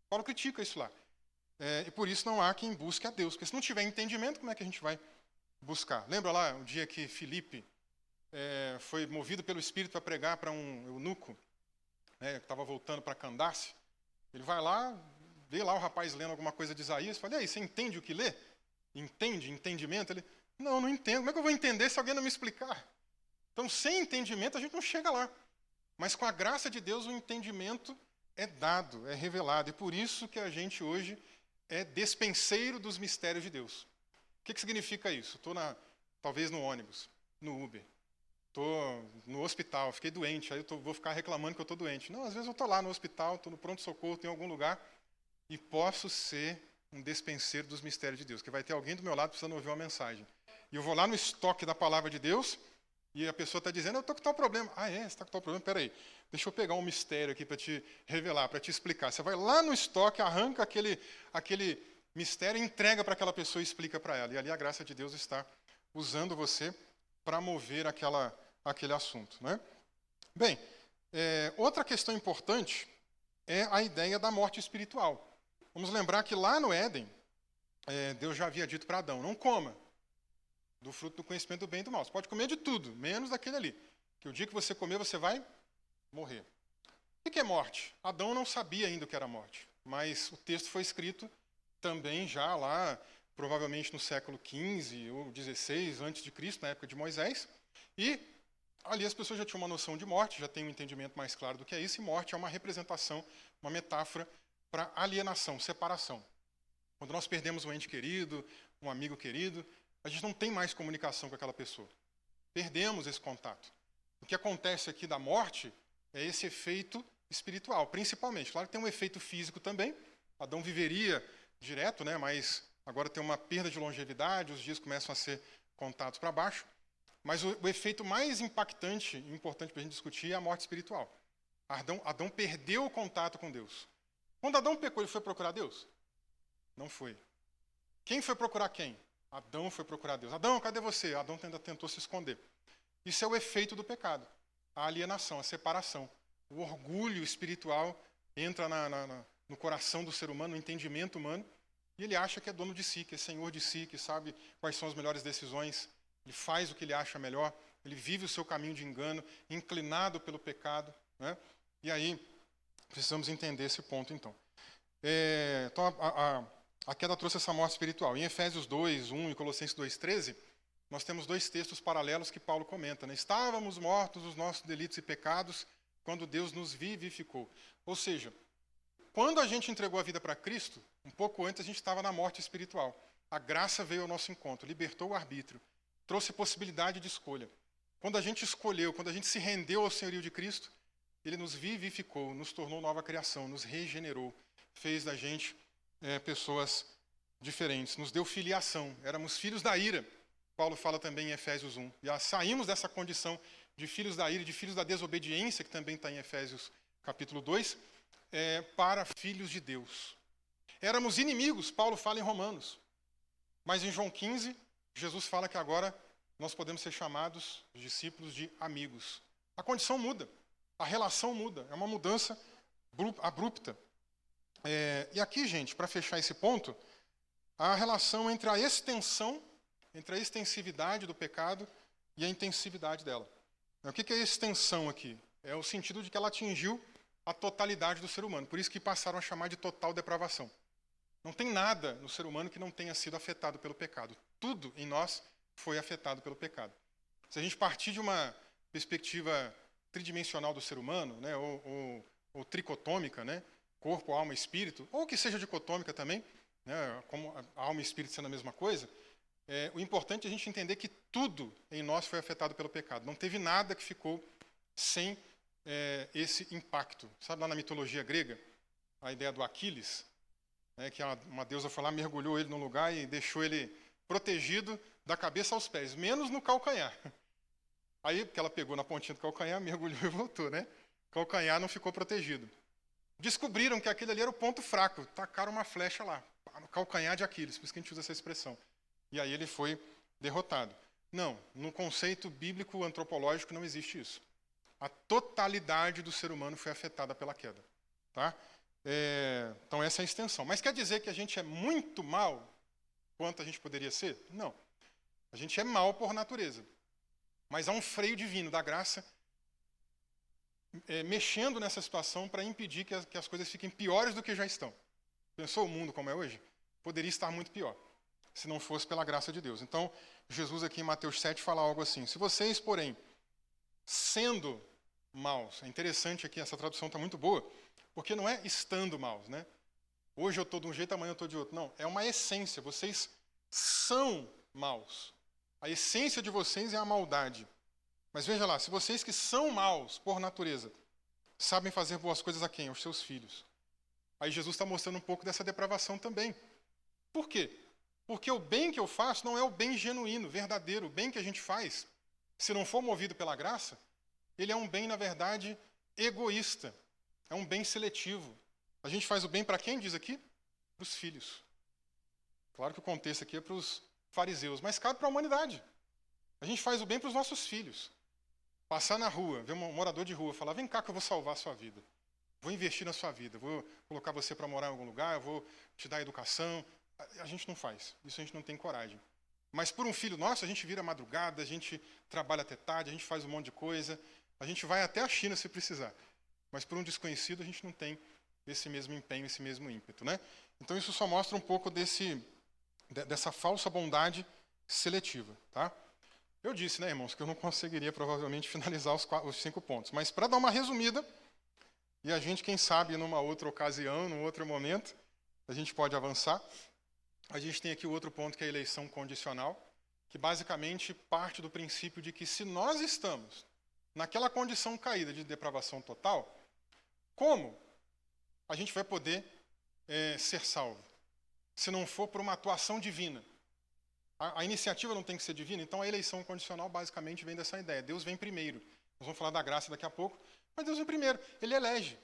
Paulo critica isso lá. E por isso não há quem busque a Deus. Porque se não tiver entendimento, como é que a gente vai buscar? Lembra lá o dia que Filipe foi movido pelo Espírito para pregar para um eunuco, né, que estava voltando para Candace? Ele vai lá, vê lá o rapaz lendo alguma coisa de Isaías, fala, e aí, você entende o que lê? Entendimento? Ele, não entendo. Como é que eu vou entender se alguém não me explicar? Então, sem entendimento, a gente não chega lá. Mas com a graça de Deus, o entendimento é dado, é revelado. E por isso que a gente hoje é despenseiro dos mistérios de Deus. O que significa isso? Estou talvez no ônibus, no Uber. Estou no hospital, fiquei doente, aí vou ficar reclamando que eu estou doente. Não, às vezes eu estou lá no hospital, estou no pronto-socorro, estou em algum lugar, e posso ser um despenseiro dos mistérios de Deus, que vai ter alguém do meu lado precisando ouvir uma mensagem. E eu vou lá no estoque da palavra de Deus, e a pessoa está dizendo, eu estou com tal problema. Ah, você está com tal problema? Espera aí, deixa eu pegar um mistério aqui para te revelar, para te explicar. Você vai lá no estoque, arranca aquele mistério, entrega para aquela pessoa e explica para ela. E ali a graça de Deus está usando você para mover aquele assunto. Né? Bem, outra questão importante é a ideia da morte espiritual. Vamos lembrar que lá no Éden, Deus já havia dito para Adão, não coma do fruto do conhecimento do bem e do mal. Você pode comer de tudo, menos daquele ali. Que o dia que você comer, você vai morrer. O que é morte? Adão não sabia ainda o que era morte. Mas o texto foi escrito também já lá, provavelmente no século XV ou XVI a.C., na época de Moisés. E ali as pessoas já tinham uma noção de morte, já têm um entendimento mais claro do que é isso. E morte é uma representação, uma metáfora para alienação, separação. Quando nós perdemos um ente querido, um amigo querido, a gente não tem mais comunicação com aquela pessoa. Perdemos esse contato. O que acontece aqui da morte é esse efeito espiritual, principalmente. Claro que tem um efeito físico também. Adão viveria direto, né? Mas agora tem uma perda de longevidade, os dias começam a ser contados para baixo. Mas o efeito mais impactante e importante para a gente discutir é a morte espiritual. Adão perdeu o contato com Deus. Quando Adão pecou, ele foi procurar Deus? Não foi. Quem foi procurar quem? Adão foi procurar Deus. Adão, cadê você? Adão ainda tentou se esconder. Isso é o efeito do pecado. A alienação, a separação. O orgulho espiritual entra no coração do ser humano, no entendimento humano, e ele acha que é dono de si, que é senhor de si, que sabe quais são as melhores decisões, ele faz o que ele acha melhor, ele vive o seu caminho de engano, inclinado pelo pecado, né? E aí, precisamos entender esse ponto, então. Então, a queda trouxe essa morte espiritual. Em Efésios 2, 1 e Colossenses 2, 13, nós temos dois textos paralelos que Paulo comenta, né? Estávamos mortos nos nossos delitos e pecados quando Deus nos vivificou. Ou seja, quando a gente entregou a vida para Cristo, um pouco antes a gente estava na morte espiritual. A graça veio ao nosso encontro, libertou o arbítrio, trouxe possibilidade de escolha. Quando a gente escolheu, quando a gente se rendeu ao senhorio de Cristo, ele nos vivificou, nos tornou nova criação, nos regenerou, fez da gente pessoas diferentes, nos deu filiação, éramos filhos da ira. Paulo fala também em Efésios 1. Já saímos dessa condição de filhos da ira, de filhos da desobediência, que também está em Efésios capítulo 2, para filhos de Deus. Éramos inimigos, Paulo fala em Romanos. Mas em João 15, Jesus fala que agora nós podemos ser chamados, discípulos, de amigos. A condição muda, a relação muda, é uma mudança abrupta. E aqui, gente, para fechar esse ponto, a relação entre a extensão, entre a extensividade do pecado e a intensividade dela. O que é extensão aqui? É o sentido de que ela atingiu a totalidade do ser humano. Por isso que passaram a chamar de total depravação. Não tem nada no ser humano que não tenha sido afetado pelo pecado. Tudo em nós foi afetado pelo pecado. Se a gente partir de uma perspectiva tridimensional do ser humano, né, ou tricotômica, né, corpo, alma e espírito, ou que seja dicotômica também, né, como a alma e espírito sendo a mesma coisa, o importante é a gente entender que tudo em nós foi afetado pelo pecado. Não teve nada que ficou sem esse impacto. Sabe lá na mitologia grega, a ideia do Aquiles, que uma deusa foi lá, mergulhou ele num lugar e deixou ele protegido da cabeça aos pés, menos no calcanhar. Aí, porque ela pegou na pontinha do calcanhar, mergulhou e voltou, né? O calcanhar não ficou protegido. Descobriram que aquele ali era o ponto fraco, tacaram uma flecha lá, no calcanhar de Aquiles, por isso que a gente usa essa expressão. E aí ele foi derrotado. Não, no conceito bíblico antropológico não existe isso. A totalidade do ser humano foi afetada pela queda. Tá? Então essa é a extensão. Mas quer dizer que a gente é muito mal quanto a gente poderia ser? Não. A gente é mal por natureza. Mas há um freio divino da graça mexendo nessa situação para impedir que as coisas fiquem piores do que já estão. Pensou o mundo como é hoje? Poderia estar muito pior, se não fosse pela graça de Deus. Então, Jesus aqui em Mateus 7 fala algo assim: se vocês, porém, sendo maus, é interessante aqui, essa tradução está muito boa, porque não é estando maus, né? Hoje eu estou de um jeito, amanhã eu estou de outro. Não, é uma essência, vocês são maus. A essência de vocês é a maldade. Mas veja lá, se vocês que são maus por natureza, sabem fazer boas coisas a quem? Aos seus filhos. Aí Jesus está mostrando um pouco dessa depravação também. Por quê? Porque o bem que eu faço não é o bem genuíno, verdadeiro. O bem que a gente faz, se não for movido pela graça, ele é um bem, na verdade, egoísta. É um bem seletivo. A gente faz o bem para quem, diz aqui? Para os filhos. Claro que o contexto aqui é para os fariseus, mas cabe para a humanidade. A gente faz o bem para os nossos filhos. Passar na rua, ver um morador de rua, falar: vem cá que eu vou salvar a sua vida. Vou investir na sua vida, vou colocar você para morar em algum lugar, eu vou te dar educação. A gente não faz, isso a gente não tem coragem. Mas por um filho nosso, a gente vira madrugada, a gente trabalha até tarde, a gente faz um monte de coisa, a gente vai até a China se precisar. Mas por um desconhecido, a gente não tem esse mesmo empenho, esse mesmo ímpeto, né? Então isso só mostra um pouco dessa falsa bondade seletiva, tá? Eu disse, né, irmãos, que eu não conseguiria provavelmente finalizar os 5 pontos. Mas para dar uma resumida, e a gente, quem sabe, numa outra ocasião, num outro momento, a gente pode avançar. A gente tem aqui o outro ponto, que é a eleição condicional, que basicamente parte do princípio de que se nós estamos naquela condição caída de depravação total, como a gente vai poder ser salvo? Se não for por uma atuação divina. A iniciativa não tem que ser divina, então a eleição condicional basicamente vem dessa ideia. Deus vem primeiro. Nós vamos falar da graça daqui a pouco, mas Deus vem primeiro. Ele elege,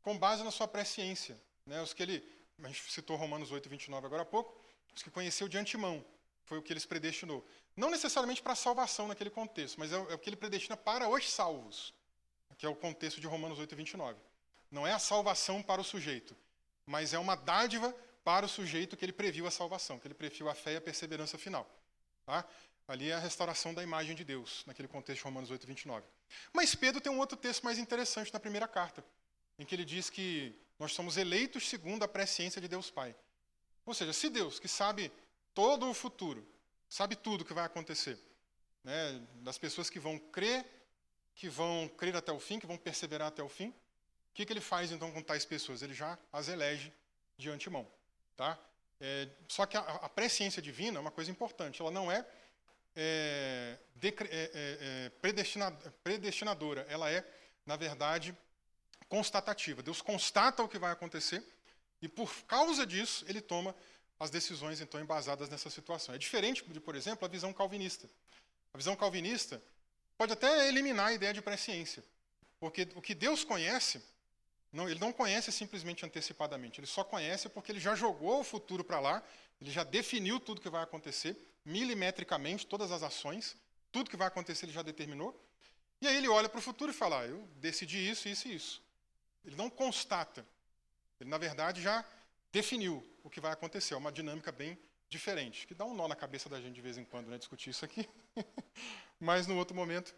com base na sua presciência. Né? A gente citou Romanos 8, 29 agora há pouco, os que conheceu de antemão, foi o que eles predestinou. Não necessariamente para a salvação naquele contexto, mas é o que ele predestina para os salvos, que é o contexto de Romanos 8, 29. Não é a salvação para o sujeito, mas é uma dádiva para o sujeito que ele previu a salvação, que ele previu a fé e a perseverança final. Tá? Ali é a restauração da imagem de Deus, naquele contexto de Romanos 8, 29. Mas Pedro tem um outro texto mais interessante na primeira carta, em que ele diz que nós somos eleitos segundo a presciência de Deus Pai. Ou seja, se Deus, que sabe todo o futuro, sabe tudo que vai acontecer, né, das pessoas que vão crer até o fim, que vão perseverar até o fim, o que ele faz então com tais pessoas? Ele já as elege de antemão. Tá? Só que a presciência divina é uma coisa importante, ela não é predestinadora, ela é, na verdade, constatativa. Deus constata o que vai acontecer e, por causa disso, ele toma as decisões, então, embasadas nessa situação. É diferente de, por exemplo, a visão calvinista. A visão calvinista pode até eliminar a ideia de presciência, porque o que Deus conhece, ele não conhece simplesmente antecipadamente, ele só conhece porque ele já jogou o futuro para lá, ele já definiu tudo que vai acontecer, milimetricamente, todas as ações, tudo que vai acontecer ele já determinou, e aí ele olha para o futuro e fala, eu decidi isso, isso e isso. Ele não constata, ele na verdade já definiu o que vai acontecer, é uma dinâmica bem diferente, que dá um nó na cabeça da gente de vez em quando, né, discutir isso aqui, mas no outro momento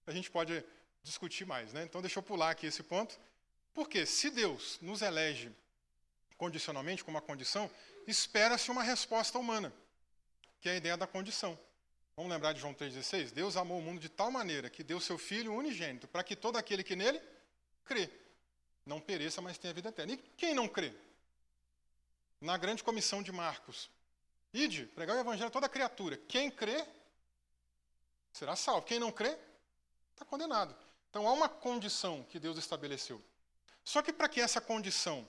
a gente pode discutir mais, né? Então deixa eu pular aqui esse ponto. Porque se Deus nos elege condicionalmente, como uma condição, espera-se uma resposta humana, que é a ideia da condição. Vamos lembrar de João 3,16? Deus amou o mundo de tal maneira que deu seu Filho unigênito, para que todo aquele que nele crê, não pereça, mas tenha vida eterna. E quem não crê? Na grande comissão de Marcos, ide, pregar o evangelho a toda criatura. Quem crê será salvo. Quem não crê, está condenado. Então há uma condição que Deus estabeleceu. Só que para que essa condição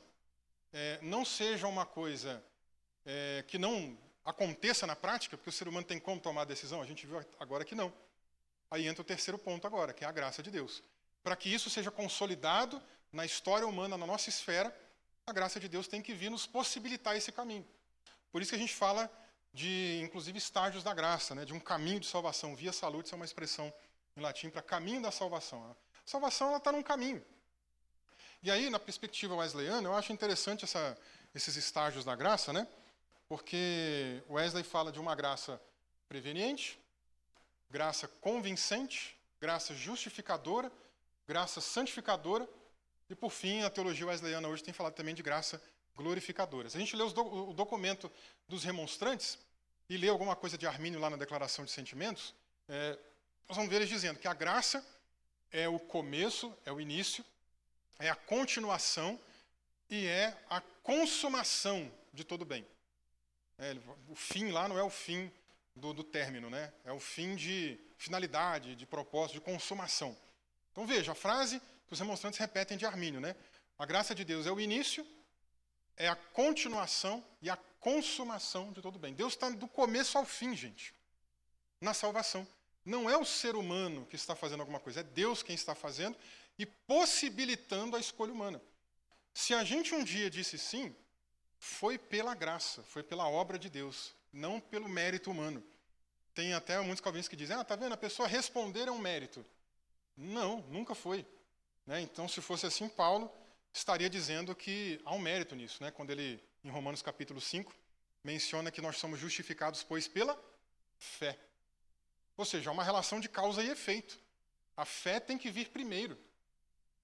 não seja uma coisa que não aconteça na prática, porque o ser humano tem como tomar a decisão, a gente viu agora que não. Aí entra o terceiro ponto agora, que é a graça de Deus. Para que isso seja consolidado na história humana, na nossa esfera, a graça de Deus tem que vir nos possibilitar esse caminho. Por isso que a gente fala de, inclusive, estágios da graça, né, de um caminho de salvação. Via salutis é uma expressão em latim para caminho da salvação. A salvação está num caminho. E aí, na perspectiva wesleyana, eu acho interessante esses estágios da graça, né? Porque Wesley fala de uma graça preveniente, graça convincente, graça justificadora, graça santificadora e, por fim, a teologia wesleyana hoje tem falado também de graça glorificadora. Se a gente lê o documento dos remonstrantes e lê alguma coisa de Armínio lá na Declaração de Sentimentos, nós vamos ver eles dizendo que a graça é o começo, é o início, é a continuação e é a consumação de todo bem. O fim lá não é o fim do término, né? É o fim de finalidade, de propósito, de consumação. Então veja, a frase que os remonstrantes repetem de Armínio, né? A graça de Deus é o início, é a continuação e a consumação de todo bem. Deus está do começo ao fim, gente, na salvação. Não é o ser humano que está fazendo alguma coisa, é Deus quem está fazendo e possibilitando a escolha humana. Se a gente um dia disse sim, foi pela graça, foi pela obra de Deus, não pelo mérito humano. Tem até muitos calvinistas que dizem, tá vendo, a pessoa responder é um mérito. Não, nunca foi. Né? Então, se fosse assim, Paulo estaria dizendo que há um mérito nisso, né? Quando ele, em Romanos capítulo 5, menciona que nós somos justificados, pois, pela fé. Ou seja, há uma relação de causa e efeito. A fé tem que vir primeiro,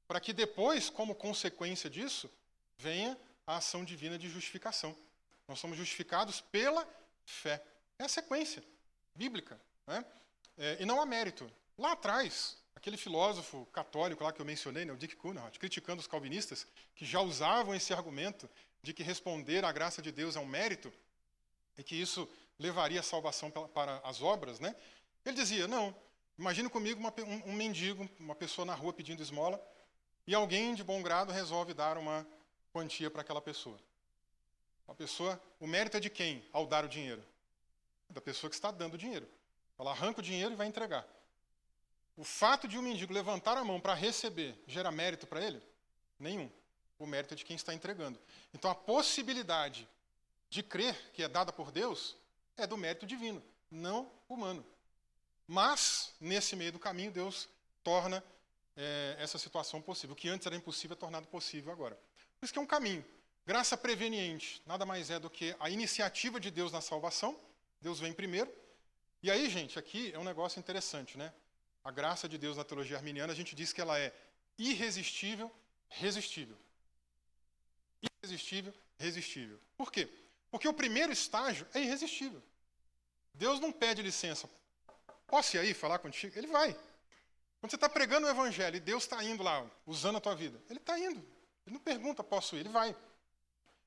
para que depois, como consequência disso, venha a ação divina de justificação. Nós somos justificados pela fé. É a sequência bíblica, né? E não há mérito. Lá atrás, aquele filósofo católico lá que eu mencionei, né, o Dick Kuhnhardt, criticando os calvinistas, que já usavam esse argumento de que responder à graça de Deus é um mérito, e que isso levaria a salvação para as obras, né? Ele dizia, não, imagine comigo um mendigo, uma pessoa na rua pedindo esmola, e alguém de bom grado resolve dar uma quantia para aquela pessoa. A pessoa, o mérito é de quem ao dar o dinheiro? Da pessoa que está dando o dinheiro. Ela arranca o dinheiro e vai entregar. O fato de um mendigo levantar a mão para receber gera mérito para ele? Nenhum. O mérito é de quem está entregando. Então a possibilidade de crer que é dada por Deus é do mérito divino, não humano. Mas, nesse meio do caminho, Deus torna essa situação possível. O que antes era impossível é tornado possível agora. Por isso que é um caminho. Graça preveniente nada mais é do que a iniciativa de Deus na salvação. Deus vem primeiro. E aí, gente, aqui é um negócio interessante, né? A graça de Deus na teologia arminiana, a gente diz que ela é irresistível, resistível. Irresistível, resistível. Por quê? Porque o primeiro estágio é irresistível. Deus não pede licença. Posso ir aí falar contigo? Ele vai. Quando você está pregando o evangelho e Deus está indo lá, usando a tua vida, ele está indo. Ele não pergunta, posso ir? Ele vai.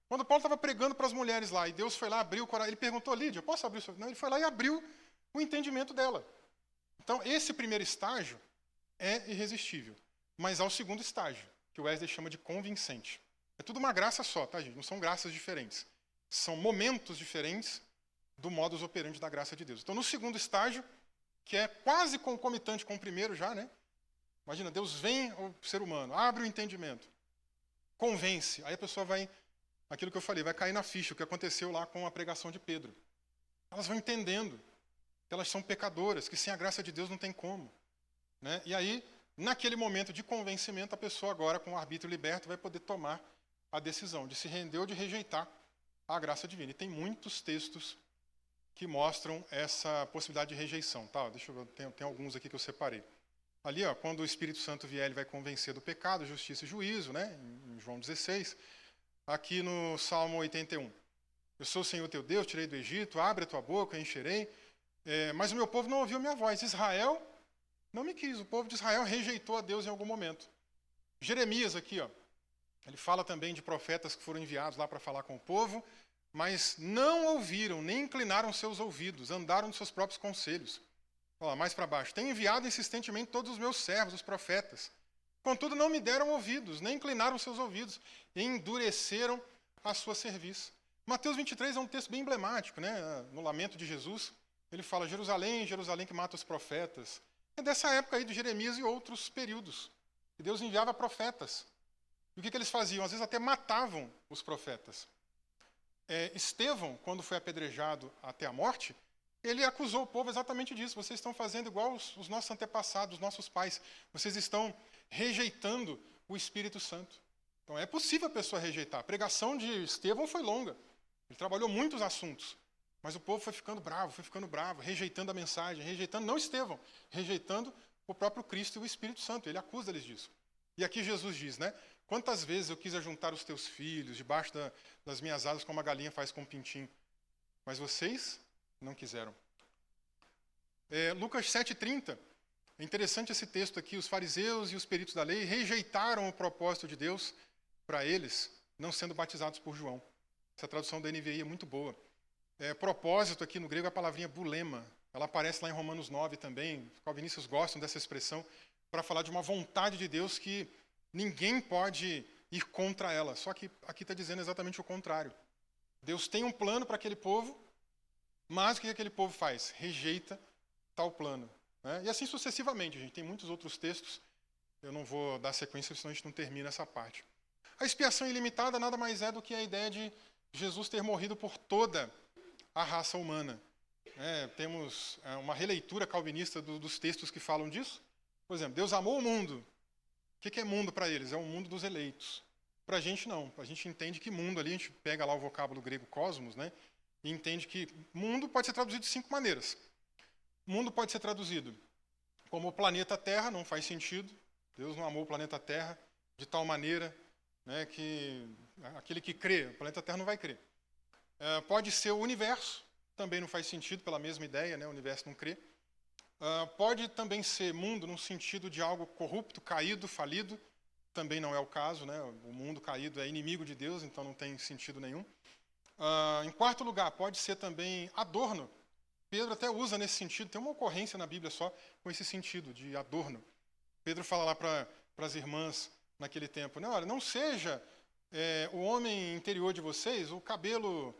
Quando Paulo estava pregando para as mulheres lá, e Deus foi lá, abriu o coração, ele perguntou, Lídia, posso abrir o seu... Não, ele foi lá e abriu o entendimento dela. Então, esse primeiro estágio é irresistível. Mas há o segundo estágio, que o Wesley chama de convincente. É tudo uma graça só, tá, gente? Não são graças diferentes. São momentos diferentes do modus operandi da graça de Deus. Então, no segundo estágio, que é quase concomitante com o primeiro já, né? Imagina, Deus vem ao ser humano, abre o entendimento, convence. Aí a pessoa vai, aquilo que eu falei, vai cair na ficha, o que aconteceu lá com a pregação de Pedro. Elas vão entendendo que elas são pecadoras, que sem a graça de Deus não tem como. Né? E aí, naquele momento de convencimento, a pessoa agora, com o arbítrio liberto, vai poder tomar a decisão de se render ou de rejeitar a graça divina. E tem muitos textos que mostram essa possibilidade de rejeição. Tá? Deixa eu ver, tem alguns aqui que eu separei. Ali, ó, quando o Espírito Santo vier, ele vai convencer do pecado, justiça e juízo, né? Em João 16. Aqui no Salmo 81. Eu sou o Senhor teu Deus, tirei do Egito, abre a tua boca, eu encherei. Mas o meu povo não ouviu minha voz. Israel não me quis. O povo de Israel rejeitou a Deus em algum momento. Jeremias aqui, ó, ele fala também de profetas que foram enviados lá para falar com o povo, mas não ouviram, nem inclinaram seus ouvidos, andaram nos seus próprios conselhos. Olha lá, mais para baixo. Tenho enviado insistentemente todos os meus servos, os profetas. Contudo, não me deram ouvidos, nem inclinaram seus ouvidos, e endureceram a sua cerviz. Mateus 23 é um texto bem emblemático, né? No lamento de Jesus. Ele fala, Jerusalém, Jerusalém que mata os profetas. É dessa época aí de Jeremias e outros períodos. E Deus enviava profetas. E o que eles faziam? Às vezes até matavam os profetas. Estevão, quando foi apedrejado até a morte, ele acusou o povo exatamente disso. Vocês estão fazendo igual os nossos antepassados, os nossos pais. Vocês estão rejeitando o Espírito Santo. Então é possível a pessoa rejeitar. A pregação de Estevão foi longa. Ele trabalhou muitos assuntos. Mas o povo foi ficando bravo, rejeitando a mensagem, rejeitando, não Estevão, rejeitando o próprio Cristo e o Espírito Santo. Ele acusa eles disso. E aqui Jesus diz, né? Quantas vezes eu quis ajuntar os teus filhos debaixo das minhas asas, como a galinha faz com um pintinho. Mas vocês não quiseram. Lucas 7,30. É interessante esse texto aqui. Os fariseus e os peritos da lei rejeitaram o propósito de Deus para eles, não sendo batizados por João. Essa tradução da NVI é muito boa. Propósito aqui no grego é a palavrinha bulema. Ela aparece lá em Romanos 9 também. Os calvinistas gostam dessa expressão para falar de uma vontade de Deus que ninguém pode ir contra ela. Só que aqui está dizendo exatamente o contrário. Deus tem um plano para aquele povo, mas o que aquele povo faz? Rejeita tal plano. Né? E assim sucessivamente, gente. Tem muitos outros textos. Eu não vou dar sequência, senão a gente não termina essa parte. A expiação ilimitada nada mais é do que a ideia de Jesus ter morrido por toda a raça humana. Temos uma releitura calvinista dos textos que falam disso. Por exemplo, Deus amou o mundo. O que é mundo para eles? É o mundo dos eleitos. Para a gente, não. A gente entende que mundo ali, a gente pega lá o vocábulo grego cosmos, né? E entende que mundo pode ser traduzido de 5 maneiras. Mundo pode ser traduzido como o planeta Terra, não faz sentido. Deus não amou o planeta Terra de tal maneira, né, que aquele que crê, o planeta Terra não vai crer. Pode ser o universo, também não faz sentido, pela mesma ideia, né, o universo não crê. Pode também ser mundo no sentido de algo corrupto, caído, falido, também não é o caso, né? O mundo caído é inimigo de Deus, então não tem sentido nenhum. Em quarto lugar, pode ser também adorno. Pedro até usa nesse sentido, tem uma ocorrência na Bíblia só com esse sentido de adorno. Pedro fala lá para as irmãs naquele tempo, né? Olha, não seja o homem interior de vocês, o cabelo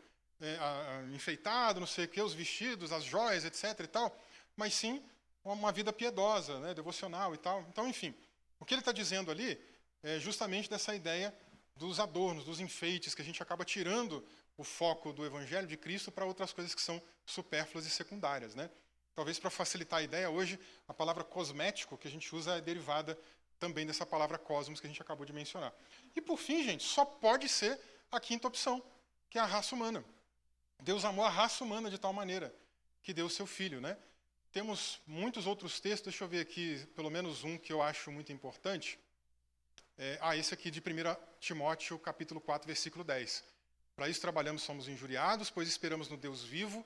enfeitado, não sei o que, os vestidos, as joias, etc. e tal, mas sim uma vida piedosa, né, devocional e tal. Então, enfim, o que ele está dizendo ali é justamente dessa ideia dos adornos, dos enfeites, que a gente acaba tirando o foco do Evangelho de Cristo para outras coisas que são supérfluas e secundárias. Né? Talvez para facilitar a ideia, hoje a palavra cosmético que a gente usa é derivada também dessa palavra cosmos que a gente acabou de mencionar. E por fim, gente, só pode ser a quinta opção, que é a raça humana. Deus amou a raça humana de tal maneira que deu o seu filho, né? Temos muitos outros textos, deixa eu ver aqui, pelo menos um que eu acho muito importante. Esse aqui de 1 Timóteo, capítulo 4, versículo 10. Para isso trabalhamos, somos injuriados, pois esperamos no Deus vivo,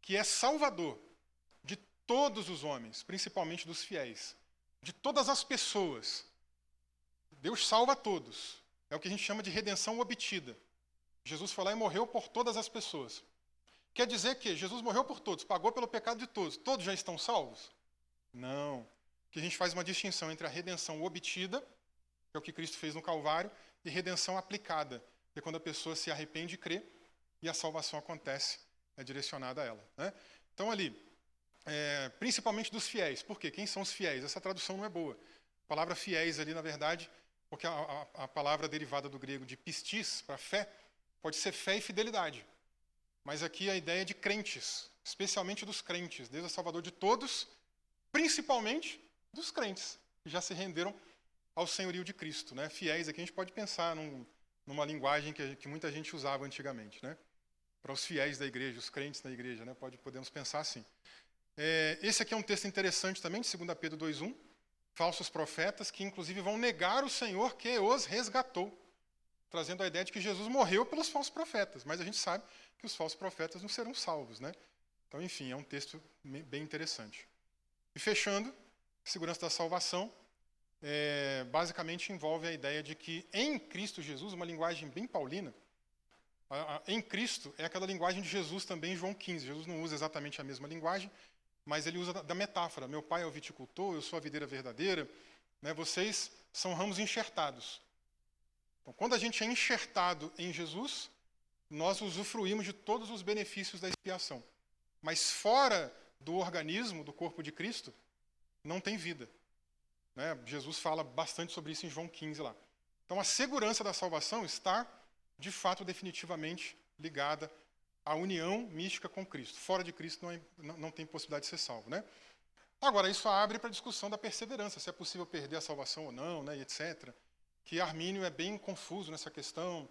que é salvador de todos os homens, principalmente dos fiéis, de todas as pessoas. Deus salva todos. É o que a gente chama de redenção obtida. Jesus foi lá e morreu por todas as pessoas. Quer dizer que Jesus morreu por todos, pagou pelo pecado de todos. Todos já estão salvos? Não. Que a gente faz uma distinção entre a redenção obtida, que é o que Cristo fez no Calvário, e redenção aplicada, que é quando a pessoa se arrepende e crê, e a salvação acontece, é direcionada a ela, né? Então ali, principalmente dos fiéis. Por quê? Quem são os fiéis? Essa tradução não é boa. A palavra fiéis ali, na verdade, porque a palavra derivada do grego de pistis, para fé, pode ser fé e fidelidade. Mas aqui a ideia é de crentes, especialmente dos crentes. Deus é salvador de todos, principalmente dos crentes, que já se renderam ao senhorio de Cristo, né? Fiéis, aqui a gente pode pensar numa linguagem que muita gente usava antigamente, né? Para os fiéis da igreja, os crentes da igreja, né? Podemos pensar assim. Esse aqui é um texto interessante também, de 2 Pedro 2:1, falsos profetas que inclusive vão negar o Senhor que os resgatou, trazendo a ideia de que Jesus morreu pelos falsos profetas, mas a gente sabe que os falsos profetas não serão salvos, né? Então, enfim, é um texto bem interessante. E fechando, segurança da salvação, basicamente envolve a ideia de que em Cristo Jesus, uma linguagem bem paulina, em Cristo é aquela linguagem de Jesus também em João 15. Jesus não usa exatamente a mesma linguagem, mas ele usa da metáfora. Meu pai é o viticultor, eu sou a videira verdadeira, né? Vocês são ramos enxertados. Então, quando a gente é enxertado em Jesus, nós usufruímos de todos os benefícios da expiação. Mas fora do organismo, do corpo de Cristo, não tem vida, né? Jesus fala bastante sobre isso em João 15 lá. Então, a segurança da salvação está, de fato, definitivamente ligada à união mística com Cristo. Fora de Cristo não tem possibilidade de ser salvo, né? Agora, isso abre para a discussão da perseverança, se é possível perder a salvação ou não, né, e etc., que Armínio é bem confuso nessa questão.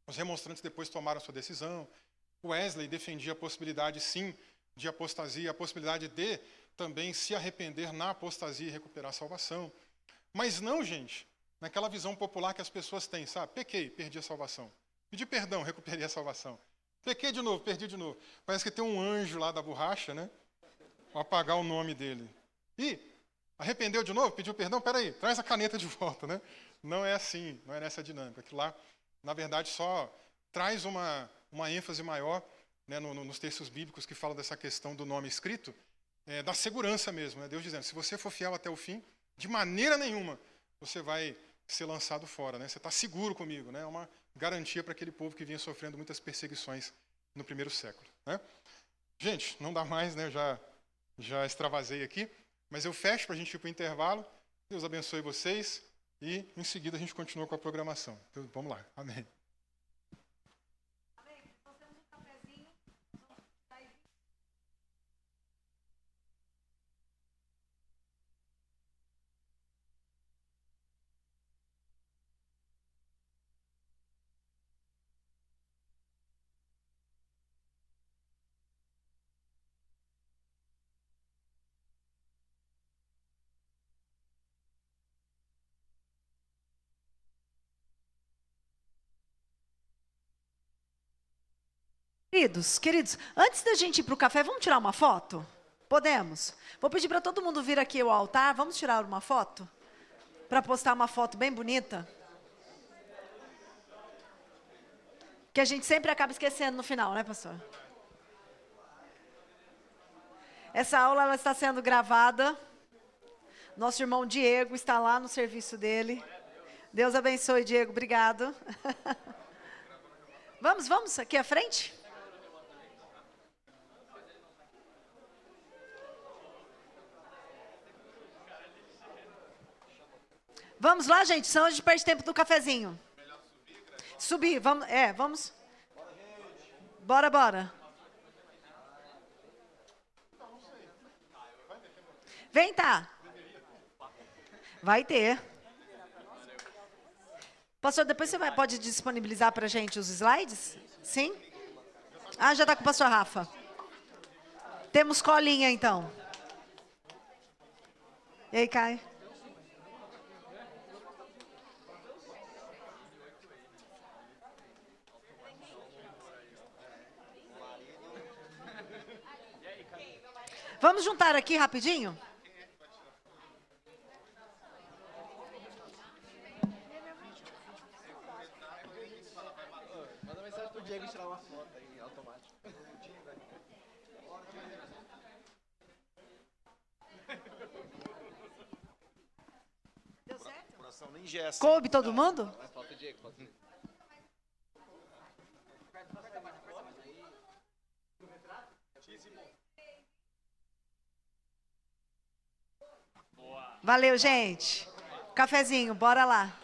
Os remonstrantes depois tomaram a sua decisão. Wesley defendia a possibilidade, sim, de apostasia, a possibilidade de também se arrepender na apostasia e recuperar a salvação. Mas não, gente, naquela visão popular que as pessoas têm, sabe? Pequei, perdi a salvação. Pedi perdão, recuperei a salvação. Pequei de novo, perdi de novo. Parece que tem um anjo lá da borracha, né? Vou apagar o nome dele. Ih, arrependeu de novo? Pediu perdão? Peraí, traz a caneta de volta, né? Não é assim, não é nessa dinâmica. Aquilo lá, na verdade, só traz uma ênfase maior, né, nos textos bíblicos que falam dessa questão do nome escrito, da segurança mesmo, né? Deus dizendo, se você for fiel até o fim, de maneira nenhuma você vai ser lançado fora, né? Você está seguro comigo, né? É uma garantia para aquele povo que vinha sofrendo muitas perseguições no primeiro século, né? Gente, não dá mais, né? Já extravasei aqui, mas eu fecho para a gente ir para o intervalo. Deus abençoe vocês. E, em seguida, a gente continua com a programação. Então, vamos lá. Amém. Amém. Nós temos um cafezinho. Queridos, antes da gente ir para o café, vamos tirar uma foto? Podemos? Vou pedir para todo mundo vir aqui ao altar, vamos tirar uma foto? Para postar uma foto bem bonita? Que a gente sempre acaba esquecendo no final, né, pastor? Essa aula ela está sendo gravada. Nosso irmão Diego está lá no serviço dele. Deus abençoe, Diego, obrigado. Vamos aqui à frente? Vamos lá, gente, senão a gente perde tempo do cafezinho. Subir, vamos. Bora. Vem, tá. Vai ter. Pastor, depois você pode disponibilizar para a gente os slides? Sim? Ah, já está com o pastor Rafa. Temos colinha, então. E aí, Caio? Vamos juntar aqui rapidinho? Manda mensagem pro Diego tirar uma foto aí, automático. Deu certo? Coração nem gesto. Coube todo mundo? Mas falta o Diego, falta o Diego. Valeu, gente. Cafezinho, bora lá.